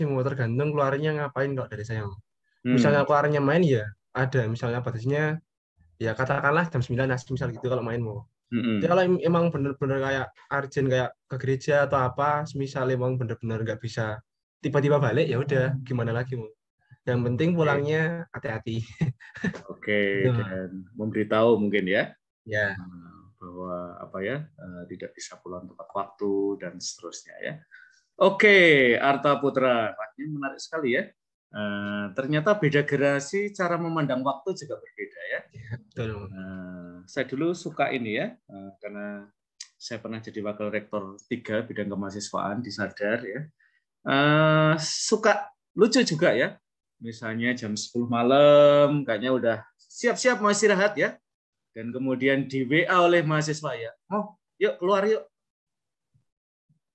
keluarnya ngapain kalau dari saya. Misalnya keluarnya main ya ada, misalnya batasnya ya katakanlah jam 9 misal gitu kalau main mau. Jadi kalau emang bener-bener kayak urgent kayak ke gereja atau apa, misal emang bener-bener nggak bisa tiba-tiba balik ya udah gimana lagi mau. Yang penting pulangnya hati-hati. Oke, dan memberitahu mungkin ya. Ya. Bahwa apa ya tidak bisa pulang tepat waktu dan seterusnya ya. Oke, Arta Putra, ini menarik sekali ya. Ternyata beda generasi cara memandang waktu juga berbeda ya. Betul. Saya dulu suka ini ya, karena saya pernah jadi wakil rektor 3 bidang kemahasiswaan di Sadar ya. Suka lucu juga ya. Misalnya jam 10 malam kayaknya udah siap-siap mau istirahat ya. Dan kemudian di WA oleh mahasiswa ya. Oh, yuk keluar yuk.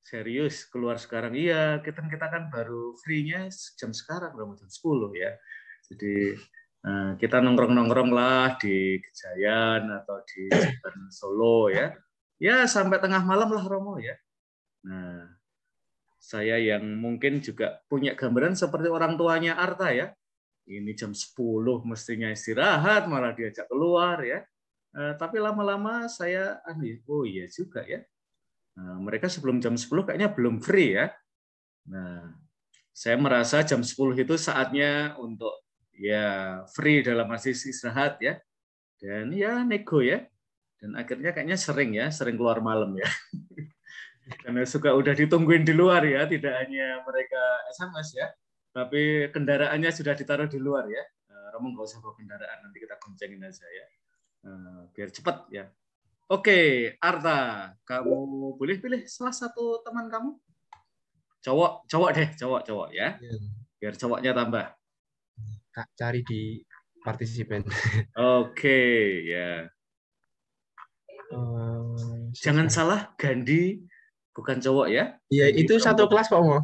Serius keluar sekarang? Iya, kita kan baru free-nya jam sekarang, jam 10 ya. Jadi kita nongkrong-nongkrong lah di Gejayan atau di Jalan Solo ya. Ya sampai tengah malam lah Romo ya. Nah, saya yang mungkin juga punya gambaran seperti orang tuanya Arta ya, ini jam 10 mestinya istirahat, malah diajak keluar ya. Tapi lama-lama saya, oh iya juga ya. Mereka sebelum jam 10 kayaknya belum free ya. Nah, saya merasa jam 10 itu saatnya untuk ya free dalam arti istirahat ya. Dan ya nego ya. Dan akhirnya kayaknya sering keluar malam ya. Karena suka udah ditungguin di luar ya, tidak hanya mereka SMS ya, tapi kendaraannya sudah ditaruh di luar ya. Romo nggak usah bawa kendaraan, nanti kita goncengin aja ya, biar cepat ya. Oke, Arta, kamu boleh pilih salah satu teman kamu. Cowok deh, cowok ya, biar cowoknya tambah. Kak, cari di partisipan. Oke, ya. Jangan salah, Gandhi bukan cowok ya? Iya, itu satu kelas Pak Mo.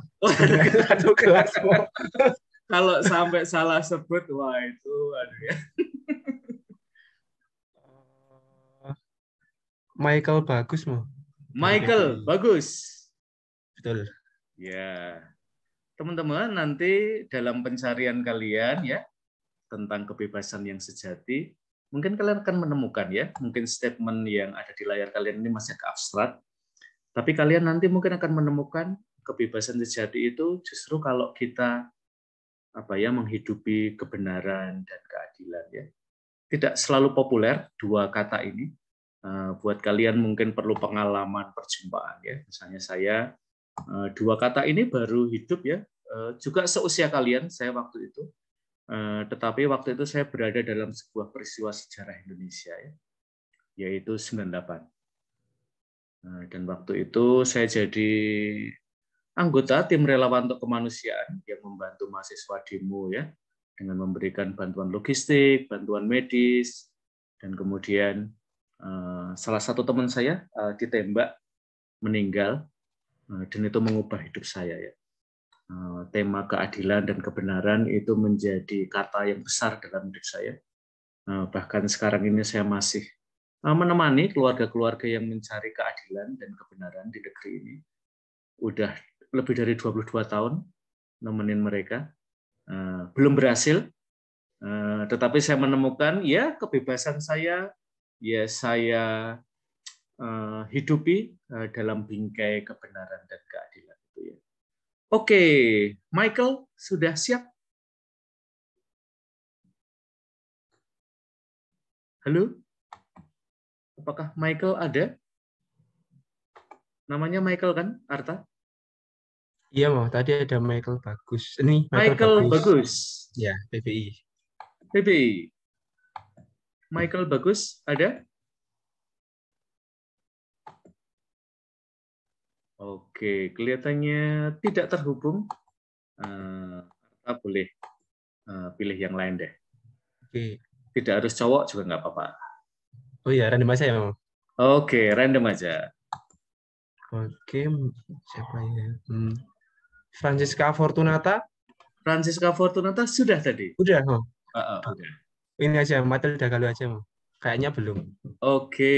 Satu kelas Mo. Kalau sampai salah sebut, wah itu aduh ya. Michael Bagus Mo. Michael Bagus. Betul. Ya. Teman-teman, nanti dalam pencarian kalian ya tentang kebebasan yang sejati, mungkin kalian akan menemukan ya, mungkin statement yang ada di layar kalian ini masih agak abstrak. Tapi kalian nanti mungkin akan menemukan kebebasan sejati itu justru kalau kita menghidupi kebenaran dan keadilan ya. Tidak selalu populer dua kata ini. Buat kalian mungkin perlu pengalaman perjumpaan ya. Misalnya saya dua kata ini baru hidup ya. Juga seusia kalian saya waktu itu. Tetapi waktu itu saya berada dalam sebuah peristiwa sejarah Indonesia ya, yaitu 98. Dan waktu itu saya jadi anggota tim relawan untuk kemanusiaan yang membantu mahasiswa demo ya, dengan memberikan bantuan logistik, bantuan medis, dan kemudian salah satu teman saya ditembak meninggal, dan itu mengubah hidup saya ya. Tema keadilan dan kebenaran itu menjadi kata yang besar dalam hidup saya. Bahkan sekarang ini saya masih menemani keluarga-keluarga yang mencari keadilan dan kebenaran di negeri ini. Udah lebih dari 22 tahun nemenin mereka. Belum berhasil, tetapi saya menemukan ya kebebasan saya, ya saya hidupi dalam bingkai kebenaran dan keadilan itu ya. Oke, Michael sudah siap? Halo? Apakah Michael ada? Namanya Michael kan, Arta? Iya, Mo. Tadi ada Michael Bagus. Ini Michael Bagus. Ya, PBI. PBI. Michael Bagus ada? Oke, kelihatannya tidak terhubung. Arta boleh pilih yang lain deh. Oke. Tidak harus cowok juga nggak apa-apa. Oh iya, random aja ya, Mo. Oke, random aja. Oke, siapa ya? Francisca Fortunata. Francisca Fortunata sudah tadi. Udah, Mo. Udah. Ini aja, Matilda Galuh aja, Mo. Kayaknya belum. Oke.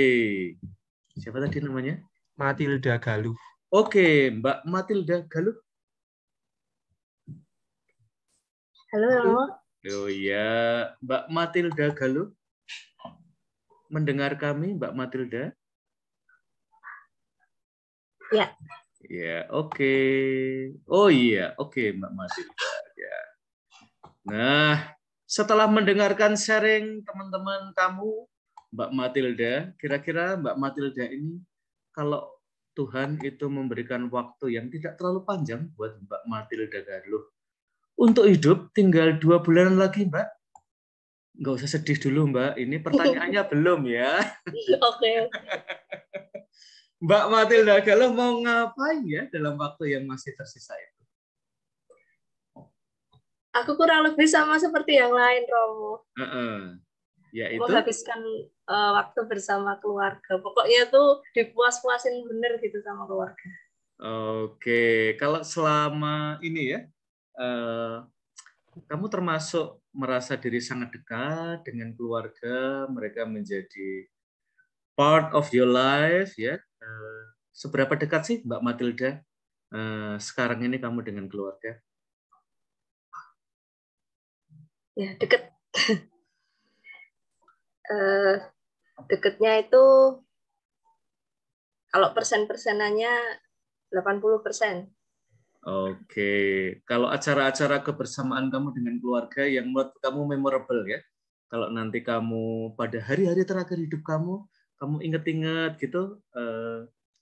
Siapa tadi namanya? Matilda Galuh. Oke, Mbak Matilda Galuh. Halo. Oh iya, Mbak Matilda Galuh. Mendengar kami, Mbak Matilda? Ya. Ya, oke. Oh iya, oke Mbak Matilda. Ya. Nah, setelah mendengarkan sharing teman-teman kamu, Mbak Matilda, kira-kira Mbak Matilda ini, kalau Tuhan itu memberikan waktu yang tidak terlalu panjang buat Mbak Matilda Galuh untuk hidup, tinggal 2 bulan lagi, Mbak. Nggak usah sedih dulu, Mbak. Ini pertanyaannya belum ya. Oke. Mbak Matilda Galuh mau ngapain ya dalam waktu yang masih tersisa itu? Aku kurang lebih sama seperti yang lain, Romo. Yaitu menghabiskan waktu bersama keluarga. Pokoknya tuh dipuas-puasin bener gitu sama keluarga. Oke, kalau selama ini ya, kamu termasuk merasa diri sangat dekat dengan keluarga, mereka menjadi part of your life ya. Seberapa dekat sih Mbak Matilda sekarang ini kamu dengan keluarga? Ya, deket. Deketnya itu kalau persen-persenannya 80%. Oke, kalau acara-acara kebersamaan kamu dengan keluarga yang menurut kamu memorable ya, kalau nanti kamu pada hari-hari terakhir hidup kamu inget-inget gitu,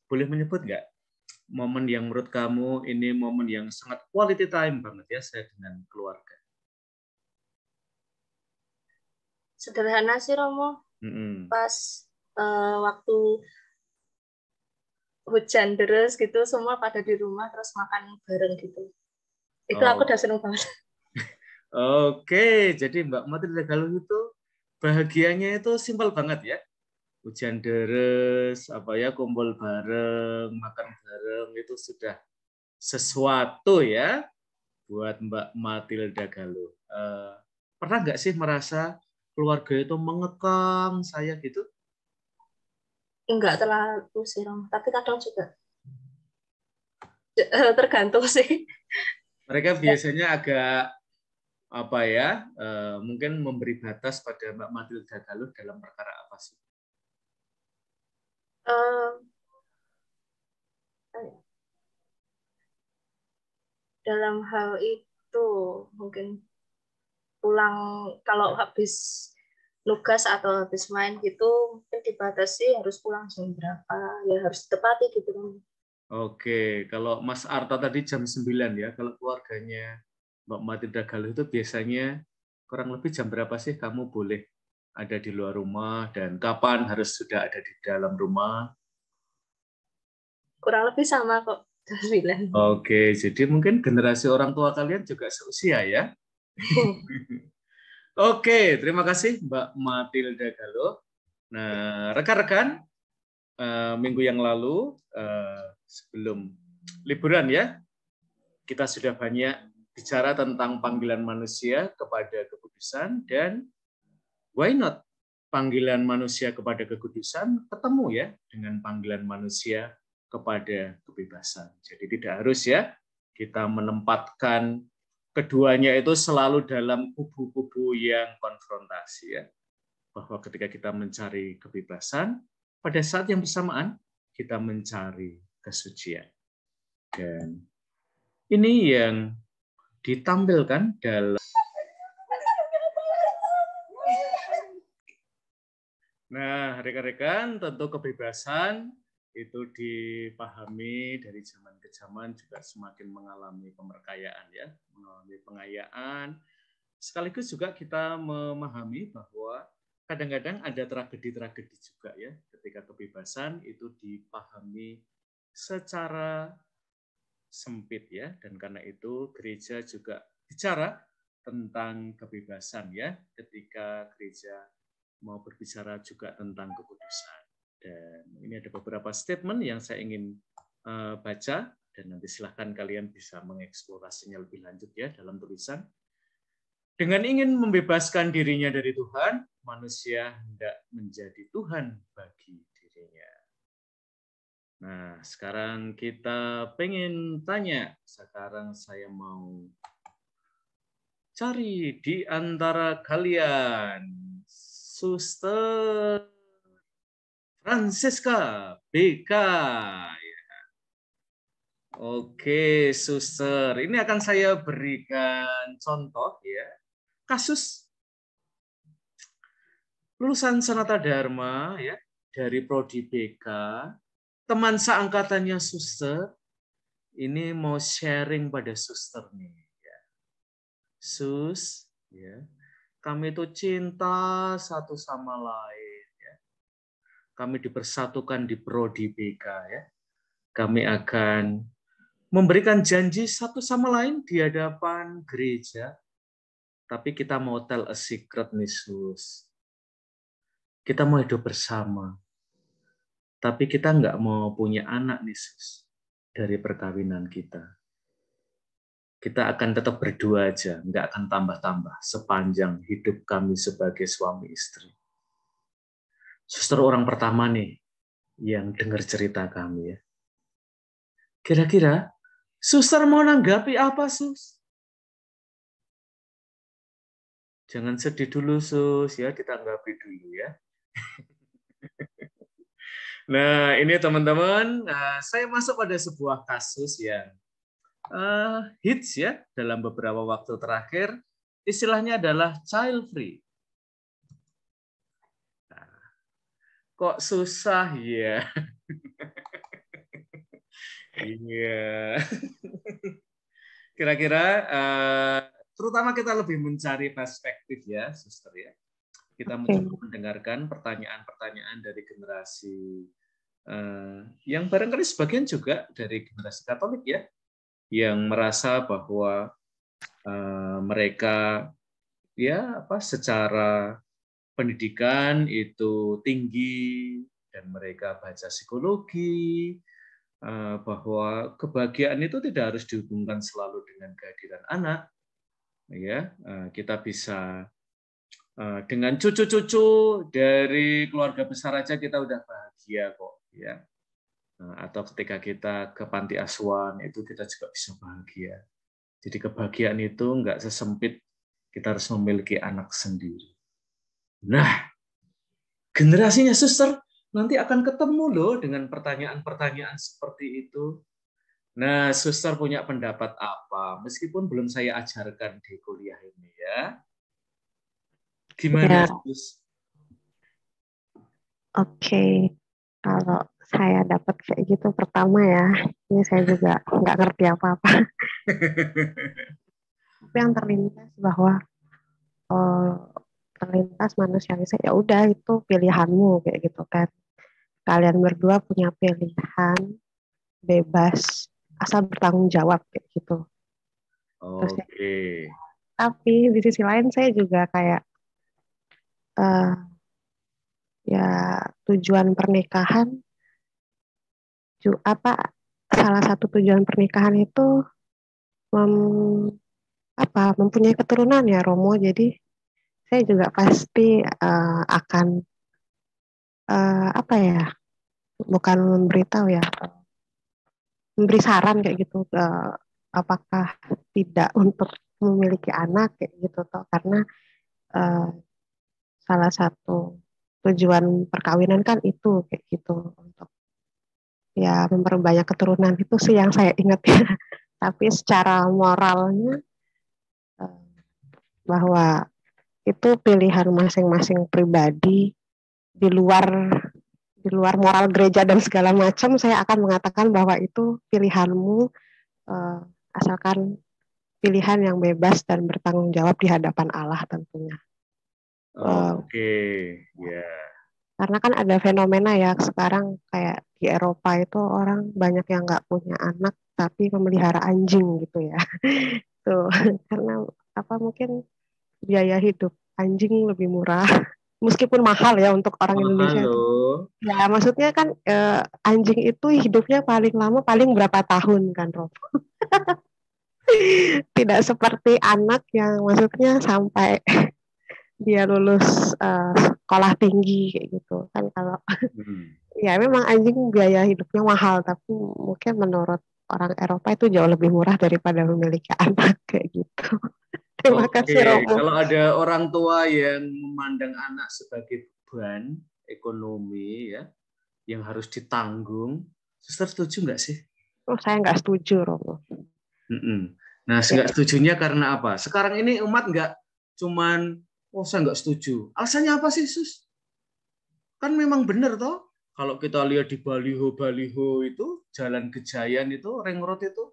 boleh menyebut nggak momen yang menurut kamu ini momen yang sangat quality time banget ya saya dengan keluarga? Sederhana sih Romo, pas waktu hujan deras gitu, semua pada di rumah terus makan bareng gitu. Itu aku udah seneng banget. Oke, jadi Mbak Matilda Galuh itu bahagianya itu simpel banget ya. Hujan deres, kumpul bareng, makan bareng itu sudah sesuatu ya buat Mbak Matilda Galuh. Pernah nggak sih merasa keluarga itu mengekang saya gitu? Enggak terlalu sih, Rom. Tapi kadang juga tergantung sih. Mereka biasanya agak mungkin memberi batas pada Mbak Matilda Galuh dalam perkara apa sih? Dalam hal itu mungkin pulang kalau habis nugas atau habis main gitu mungkin dibatasi harus pulang jam berapa, ya harus ditepati gitu kan. Oke, kalau Mas Arta tadi jam 9 ya, kalau keluarganya Mbak Matilda Galuh itu biasanya kurang lebih jam berapa sih kamu boleh ada di luar rumah dan kapan harus sudah ada di dalam rumah? Kurang lebih sama kok, jam 9. Oke, jadi mungkin generasi orang tua kalian juga seusia ya? Oke, terima kasih Mbak Matilda Galuh. Nah, rekan-rekan, minggu yang lalu sebelum liburan ya, kita sudah banyak bicara tentang panggilan manusia kepada kekudusan dan why not panggilan manusia kepada kekudusan ketemu ya dengan panggilan manusia kepada kebebasan. Jadi tidak harus ya kita menempatkan keduanya itu selalu dalam kubu-kubu yang konfrontasi ya. Bahwa ketika kita mencari kebebasan, pada saat yang bersamaan kita mencari kesucian. Dan ini yang ditampilkan dalam Nah, rekan-rekan, tentu kebebasan itu dipahami dari zaman ke zaman juga semakin mengalami pemberkayaan ya, mengalami pengayaan. Sekaligus juga kita memahami bahwa kadang-kadang ada tragedi-tragedi juga ya, ketika kebebasan itu dipahami secara sempit ya, dan karena itu gereja juga bicara tentang kebebasan ya, ketika gereja mau berbicara juga tentang kekudusan. Dan ini ada beberapa statement yang saya ingin baca, dan nanti silahkan kalian bisa mengeksplorasinya lebih lanjut ya dalam tulisan. Dengan ingin membebaskan dirinya dari Tuhan, manusia hendak menjadi Tuhan bagi dirinya. Nah, sekarang kita pengen tanya, sekarang saya mau cari di antara kalian, Suster Francisca BK. Oke, Suster. Ini akan saya berikan contoh ya. Kasus lulusan Sanata Dharma ya dari Prodi BK, teman seangkatannya Suster ini mau sharing pada Suster nih ya. Sus ya. Kami itu cinta satu sama lain ya. Kami dipersatukan di Prodi BK ya. Kami akan memberikan janji satu sama lain di hadapan gereja. Tapi kita mau tell a secret nih, Sus. Kita mau hidup bersama. Tapi kita nggak mau punya anak nih, Sus. Dari perkawinan kita. Kita akan tetap berdua aja. Nggak akan tambah-tambah sepanjang hidup kami sebagai suami istri. Suster orang pertama nih yang dengar cerita kami ya. Kira-kira Suster mau nanggapi apa, Sus? Jangan sedih dulu, Sus, ya, ditanggapi dulu ya. Nah, ini teman-teman, saya masuk pada sebuah kasus yang hits ya dalam beberapa waktu terakhir. Istilahnya adalah child free. Nah, kok susah ya? Iya. Kira-kira terutama kita lebih mencari perspektif ya, Suster ya. Kita mencoba mendengarkan pertanyaan-pertanyaan dari generasi yang barangkali sebagian juga dari generasi Katolik ya, yang merasa bahwa mereka ya secara pendidikan itu tinggi dan mereka baca psikologi, bahwa kebahagiaan itu tidak harus dihubungkan selalu dengan kehadiran anak. Ya, kita bisa dengan cucu-cucu dari keluarga besar aja kita udah bahagia kok, ya. Atau ketika kita ke panti asuhan itu kita juga bisa bahagia. Jadi kebahagiaan itu nggak sesempit kita harus memiliki anak sendiri. Nah, generasinya Suster nanti akan ketemu loh dengan pertanyaan-pertanyaan seperti itu. Nah, Suster punya pendapat apa? Meskipun belum saya ajarkan di kuliah ini ya. Gimana, Sus? Oke, kalau saya dapat kayak gitu pertama ya, ini saya juga nggak ngerti apa-apa. Tapi yang terlintas bahwa terlintas manusiawi saya, ya udah itu pilihanmu kayak gitu kan. Kalian berdua punya pilihan bebas asal bertanggung jawab kayak gitu. Oke. Tapi di sisi lain saya juga kayak ya tujuan pernikahan salah satu tujuan pernikahan itu mempunyai keturunan ya Romo. Jadi saya juga pasti akan bukan memberitahu ya, memberi saran kayak gitu, apakah tidak untuk memiliki anak kayak gitu toh, karena salah satu tujuan perkawinan kan itu kayak gitu, untuk ya memperbanyak keturunan, itu sih yang saya ingat ya. Tapi secara moralnya bahwa itu pilihan masing-masing pribadi di luar moral gereja dan segala macam, saya akan mengatakan bahwa itu pilihanmu, asalkan pilihan yang bebas dan bertanggung jawab di hadapan Allah tentunya. Oke, ya. Karena kan ada fenomena ya sekarang kayak di Eropa itu orang banyak yang nggak punya anak tapi memelihara anjing gitu ya. Tuh, karena mungkin biaya hidup anjing lebih murah. Meskipun mahal ya untuk orang Indonesia. Ya maksudnya kan anjing itu hidupnya paling lama paling berapa tahun kan, Rob? Tidak seperti anak yang maksudnya sampai dia lulus sekolah tinggi kayak gitu kan. Kalau ya memang anjing biaya hidupnya mahal, tapi mungkin menurut orang Eropa itu jauh lebih murah daripada memiliki anak kayak gitu. Terima kasih Romo. Kalau ada orang tua yang memandang anak sebagai beban ekonomi ya, yang harus ditanggung, Suster setuju nggak sih? Oh, saya nggak setuju, Romo. Nah, nggak setujunya karena apa? Sekarang ini umat nggak cuman, saya nggak setuju. Alasannya apa sih, Sus? Kan memang benar toh. Kalau kita lihat di baliho-baliho itu, Jalan Gejayan itu, Ring Road itu,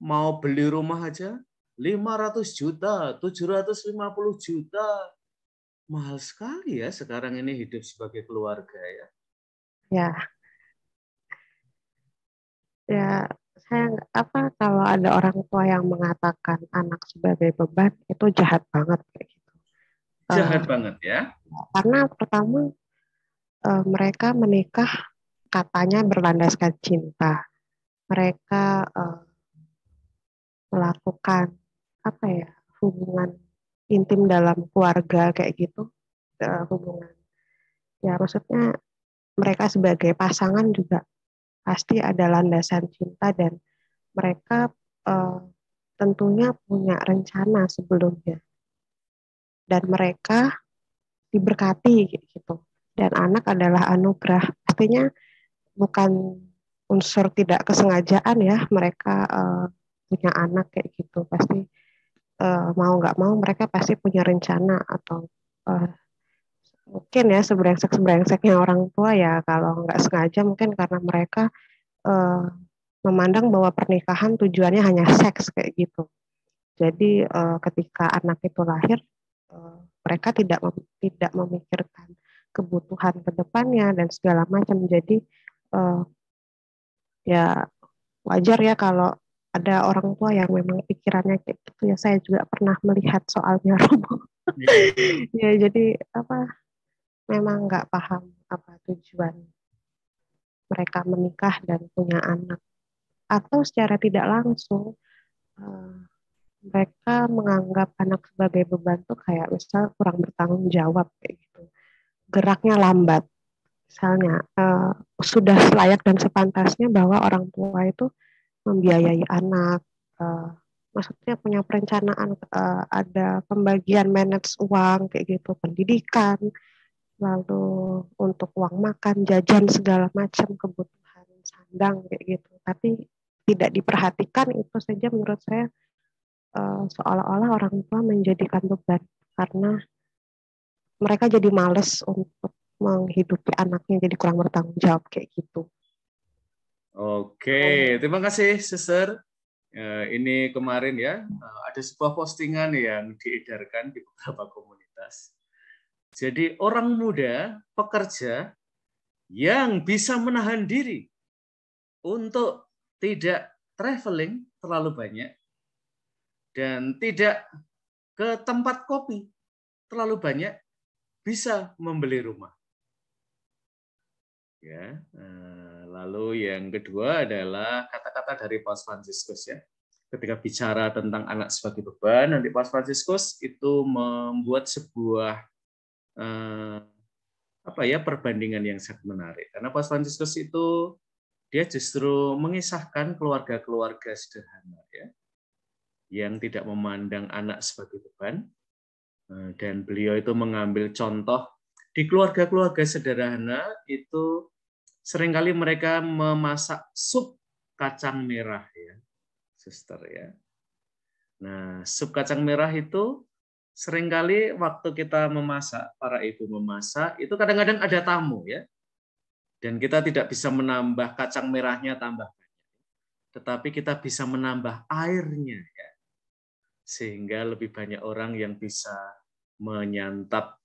mau beli rumah aja 500 juta, 750 juta. Mahal sekali ya sekarang ini hidup sebagai keluarga ya. Ya, saya kalau ada orang tua yang mengatakan anak sebagai beban, itu jahat banget kayak gitu. Jahat banget ya. Karena pertama mereka menikah katanya berlandaskan cinta. Mereka melakukan hubungan intim dalam keluarga kayak gitu, hubungan ya maksudnya mereka sebagai pasangan juga pasti ada landasan cinta, dan mereka tentunya punya rencana sebelumnya. dan mereka diberkati gitu. Dan anak adalah anugerah. Artinya bukan unsur tidak kesengajaan ya mereka punya anak kayak gitu. Pasti mau nggak mau mereka pasti punya rencana atau mungkin ya sebrengsek-sebrengseknya orang tua ya kalau nggak sengaja mungkin karena mereka memandang bahwa pernikahan tujuannya hanya seks kayak gitu. Jadi ketika anak itu lahir mereka tidak memikirkan kebutuhan ke depannya dan segala macam. Jadi ya wajar ya kalau ada orang tua yang memang pikirannya kayak gitu ya. Saya juga pernah melihat soalnya Romo. Ya jadi memang nggak paham apa tujuan mereka menikah dan punya anak, atau secara tidak langsung mereka menganggap anak sebagai beban tuh kayak misal kurang bertanggung jawab kayak gitu, geraknya lambat misalnya, sudah selayak dan sepantasnya bahwa orang tua itu membiayai anak, maksudnya punya perencanaan, ada pembagian manage uang kayak gitu, pendidikan, lalu untuk uang makan, jajan segala macam, kebutuhan sandang kayak gitu. Tapi tidak diperhatikan itu saja menurut saya seolah-olah orang tua menjadikan beban karena mereka jadi males untuk menghidupi anaknya, jadi kurang bertanggung jawab kayak gitu. Oke, terima kasih Suster. Ini kemarin ya ada sebuah postingan yang diedarkan di beberapa komunitas. Jadi orang muda, pekerja yang bisa menahan diri untuk tidak traveling terlalu banyak dan tidak ke tempat kopi terlalu banyak, bisa membeli rumah. Ya, lalu yang kedua adalah kata-kata dari Paus Fransiskus ya. Ketika bicara tentang anak sebagai beban, nanti Paus Fransiskus itu membuat sebuah perbandingan yang sangat menarik. Karena Paus Fransiskus itu dia justru mengisahkan keluarga-keluarga sederhana ya, yang tidak memandang anak sebagai beban, dan beliau itu mengambil contoh di keluarga-keluarga sederhana itu seringkali mereka memasak sup kacang merah ya, Suster ya. Nah, sup kacang merah itu seringkali waktu kita memasak, para ibu memasak, itu kadang-kadang ada tamu ya. Dan kita tidak bisa menambah kacang merahnya tambah banyak. Tetapi kita bisa menambah airnya ya. Sehingga lebih banyak orang yang bisa menyantap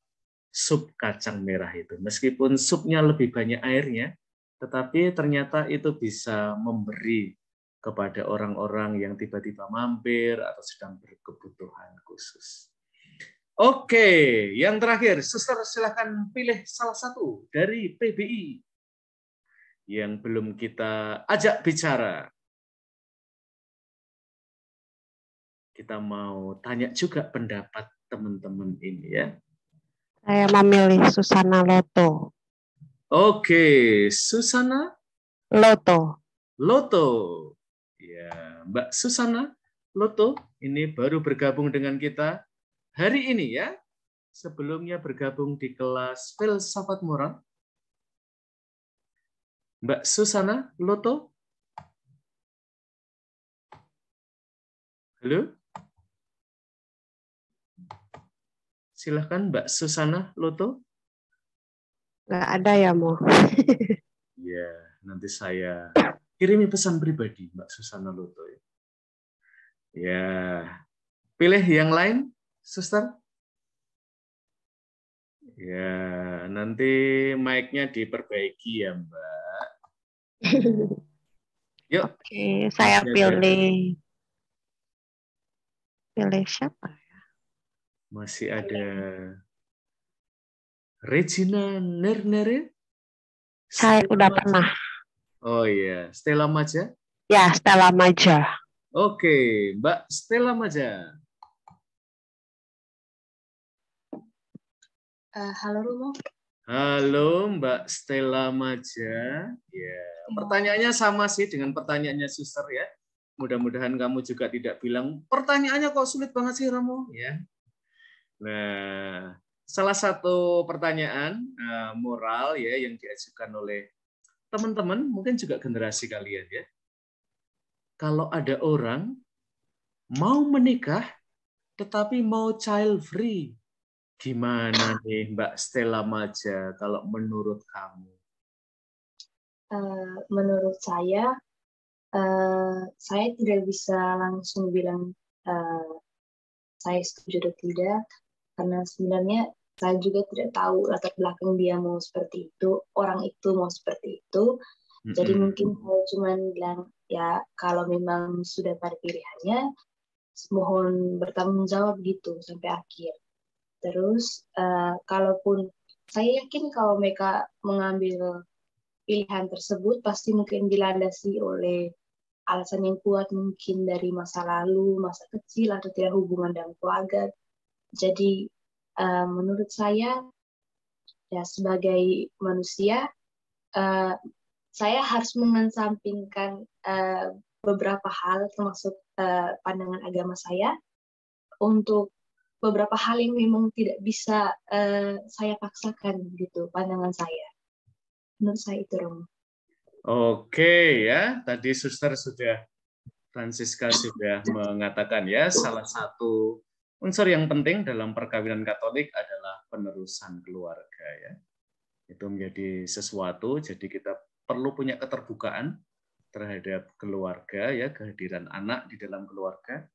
sup kacang merah itu. Meskipun supnya lebih banyak airnya, tetapi ternyata itu bisa memberi kepada orang-orang yang tiba-tiba mampir atau sedang berkebutuhan khusus. Oke, yang terakhir, Suster silakan pilih salah satu dari PBI yang belum kita ajak bicara. Kita mau tanya juga pendapat teman-teman ini ya. Saya memilih Susana Loto. Oke, Susana Loto. Loto. Ya, Mbak Susana Loto ini baru bergabung dengan kita hari ini ya. Sebelumnya bergabung di kelas Filsafat Moral. Mbak Susana Loto. Halo? Silahkan Mbak Susana Loto. Nggak ada ya, Mo. Ya, nanti saya kirimi pesan pribadi Mbak Susana Loto. Ya, pilih yang lain, Suster. Ya, nanti mic-nya diperbaiki ya, Mbak. Yuk. Oke, saya pilih siapa ya? Masih ada Regina Nernere. Saya udah pernah. Oh iya, Stella Maja. Ya, Stella Maja. Oke, Mbak Stella Maja. Halo Romo. Halo Mbak Stella Maja. Ya, pertanyaannya sama sih dengan pertanyaannya Suster ya. Mudah-mudahan kamu juga tidak bilang pertanyaannya kok sulit banget sih Romo ya. Nah, salah satu pertanyaan moral ya yang diajukan oleh teman-teman, mungkin juga generasi kalian ya. Kalau ada orang mau menikah tetapi mau child free, gimana nih Mbak Stella Maja kalau menurut kamu? Menurut saya tidak bisa langsung bilang saya setuju atau tidak, karena sebenarnya saya juga tidak tahu latar belakang dia mau seperti itu, orang itu mau seperti itu. Jadi mungkin saya cuma bilang, ya kalau memang sudah pada pilihannya, mohon bertanggung jawab gitu sampai akhir. Terus, kalaupun saya yakin kalau mereka mengambil pilihan tersebut, pasti mungkin dilandasi oleh alasan yang kuat, mungkin dari masa lalu, masa kecil, atau tidak hubungan dengan keluarga. Jadi, menurut saya, ya sebagai manusia, saya harus mengesampingkan beberapa hal, termasuk pandangan agama saya, untuk beberapa hal yang memang tidak bisa saya paksakan gitu, pandangan saya. Menurut saya itu, Romo. Oke ya, tadi Suster Francisca sudah mengatakan ya, salah satu unsur yang penting dalam perkawinan Katolik adalah penerusan keluarga ya. Itu menjadi sesuatu, jadi kita perlu punya keterbukaan terhadap keluarga ya, kehadiran anak di dalam keluarga.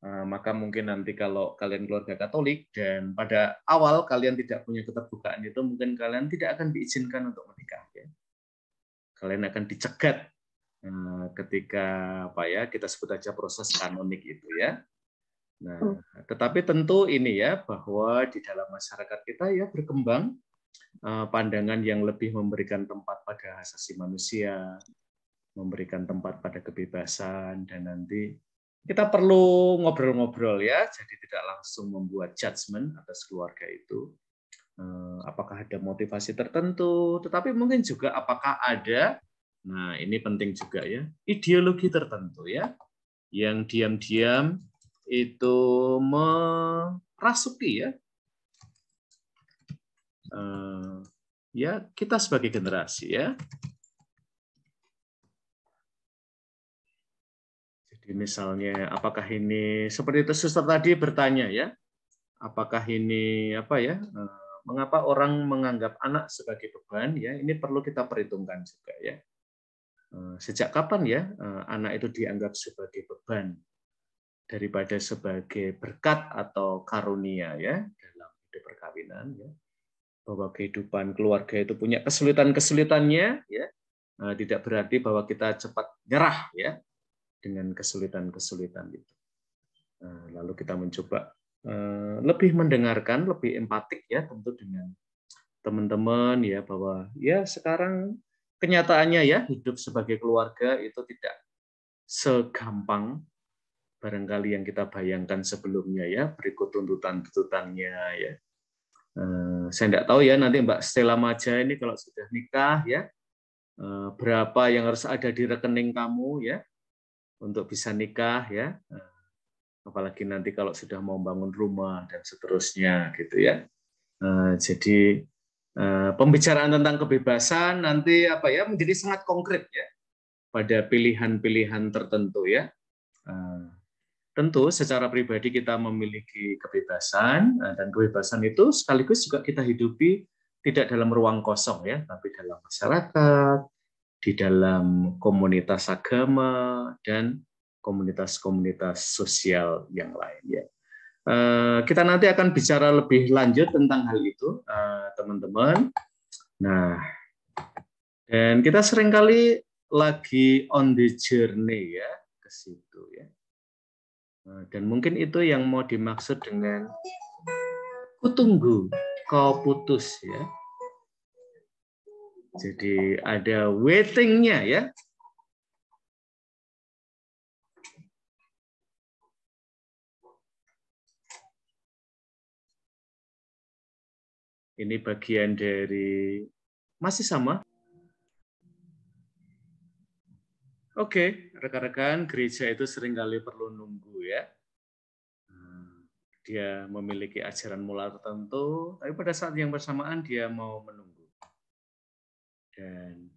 Maka mungkin nanti kalau kalian keluarga Katolik dan pada awal kalian tidak punya keterbukaan itu, mungkin kalian tidak akan diizinkan untuk menikah ya. Kalian akan dicegat ketika kita sebut aja proses kanonik itu ya. Nah, tetapi tentu ini ya, bahwa di dalam masyarakat kita ya berkembang pandangan yang lebih memberikan tempat pada hak asasi manusia, memberikan tempat pada kebebasan, dan nanti kita perlu ngobrol-ngobrol ya, jadi tidak langsung membuat judgement atas keluarga itu. Apakah ada motivasi tertentu, tetapi mungkin juga apakah ada, nah ini penting juga ya, ideologi tertentu ya, yang diam-diam itu merasuki ya, ya kita sebagai generasi ya. Jadi misalnya apakah ini seperti itu Suster tadi bertanya ya, apakah ini mengapa orang menganggap anak sebagai beban ya, ini perlu kita perhitungkan juga ya. Sejak kapan ya anak itu dianggap sebagai beban daripada sebagai berkat atau karunia ya dalam hidup perkawinan ya. Bahwa kehidupan keluarga itu punya kesulitan-kesulitannya ya. Tidak berarti bahwa kita cepat nyerah ya dengan kesulitan-kesulitan itu. Lalu kita mencoba lebih mendengarkan, lebih empatik ya tentu dengan teman-teman ya, bahwa ya sekarang kenyataannya ya hidup sebagai keluarga itu tidak segampang barangkali yang kita bayangkan sebelumnya ya, berikut tuntutan-tuntutannya ya. Saya tidak tahu ya nanti Mbak Stella Maja ini kalau sudah nikah ya, berapa yang harus ada di rekening kamu ya untuk bisa nikah ya. Apalagi nanti kalau sudah mau bangun rumah dan seterusnya gitu ya. Jadi pembicaraan tentang kebebasan nanti menjadi sangat konkret ya pada pilihan-pilihan tertentu ya. Tentu secara pribadi kita memiliki kebebasan dan kebebasan itu sekaligus juga kita hidupi tidak dalam ruang kosong ya, tapi dalam masyarakat, di dalam komunitas agama dan komunitas-komunitas sosial yang lain ya. Kita nanti akan bicara lebih lanjut tentang hal itu, teman-teman. Nah, dan kita seringkali lagi on the journey ya ke situ ya. Dan mungkin itu yang mau dimaksud dengan kutunggu kau putus ya. Jadi ada waiting-nya ya. Ini bagian dari masih sama. Oke, rekan-rekan, gereja itu seringkali perlu nunggu ya. dia memiliki ajaran moral tertentu, tapi pada saat yang bersamaan dia mau menunggu. Dan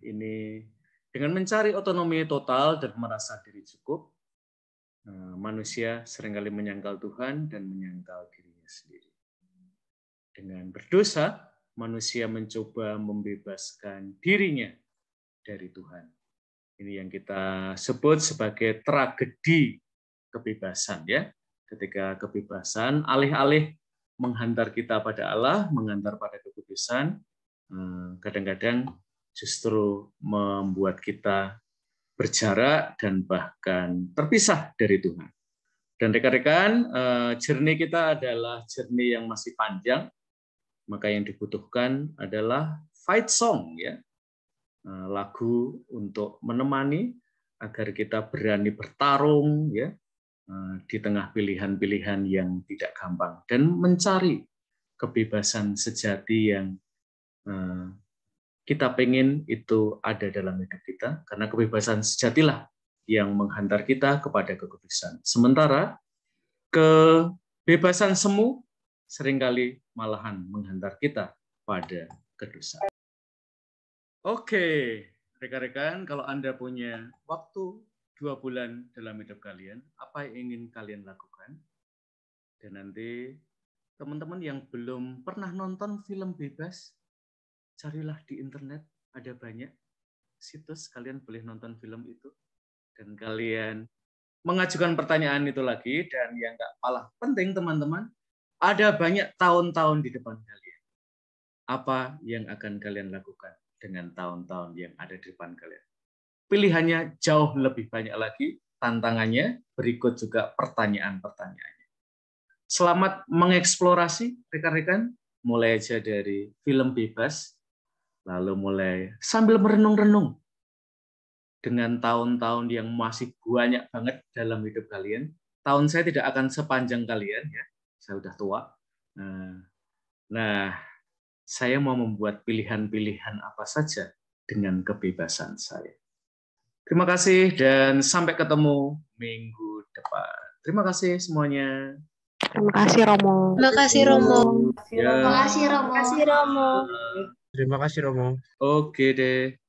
ini dengan mencari otonomi total dan merasa diri cukup, manusia seringkali menyangkal Tuhan dan menyangkal dirinya sendiri. Dengan berdosa, manusia mencoba membebaskan dirinya dari Tuhan. Ini yang kita sebut sebagai tragedi kebebasan, ya. Ketika kebebasan alih-alih menghantar kita pada Allah, menghantar pada keputusan, kadang-kadang justru membuat kita berjarak dan bahkan terpisah dari Tuhan. Dan rekan-rekan, journey kita adalah journey yang masih panjang, maka yang dibutuhkan adalah fight song, ya, lagu untuk menemani agar kita berani bertarung, ya, di tengah pilihan-pilihan yang tidak gampang dan mencari kebebasan sejati yang kita pengen itu ada dalam hidup kita, karena kebebasan sejatilah yang menghantar kita kepada kekudusan. Sementara kebebasan semu seringkali malahan menghantar kita pada kedosaan. Oke, rekan-rekan, kalau Anda punya waktu 2 bulan dalam hidup kalian, apa yang ingin kalian lakukan? Dan nanti teman-teman yang belum pernah nonton film bebas, carilah di internet, ada banyak situs, kalian boleh nonton film itu. Dan kalian mengajukan pertanyaan itu lagi, dan yang nggak kalah penting teman-teman, ada banyak tahun-tahun di depan kalian. Apa yang akan kalian lakukan dengan tahun-tahun yang ada di depan kalian? Pilihannya jauh lebih banyak lagi, tantangannya, berikut juga pertanyaan-pertanyaannya. Selamat mengeksplorasi, rekan-rekan, mulai aja dari film bebas, lalu mulai sambil merenung-renung dengan tahun-tahun yang masih banyak banget dalam hidup kalian. Tahun saya tidak akan sepanjang kalian, ya. Saya udah tua. Nah, saya mau membuat pilihan-pilihan apa saja dengan kebebasan saya. Terima kasih dan sampai ketemu minggu depan. Terima kasih semuanya. Terima kasih Romo. Terima kasih Romo. Ya. Terima kasih Romo. Terima kasih Romo. Oke deh.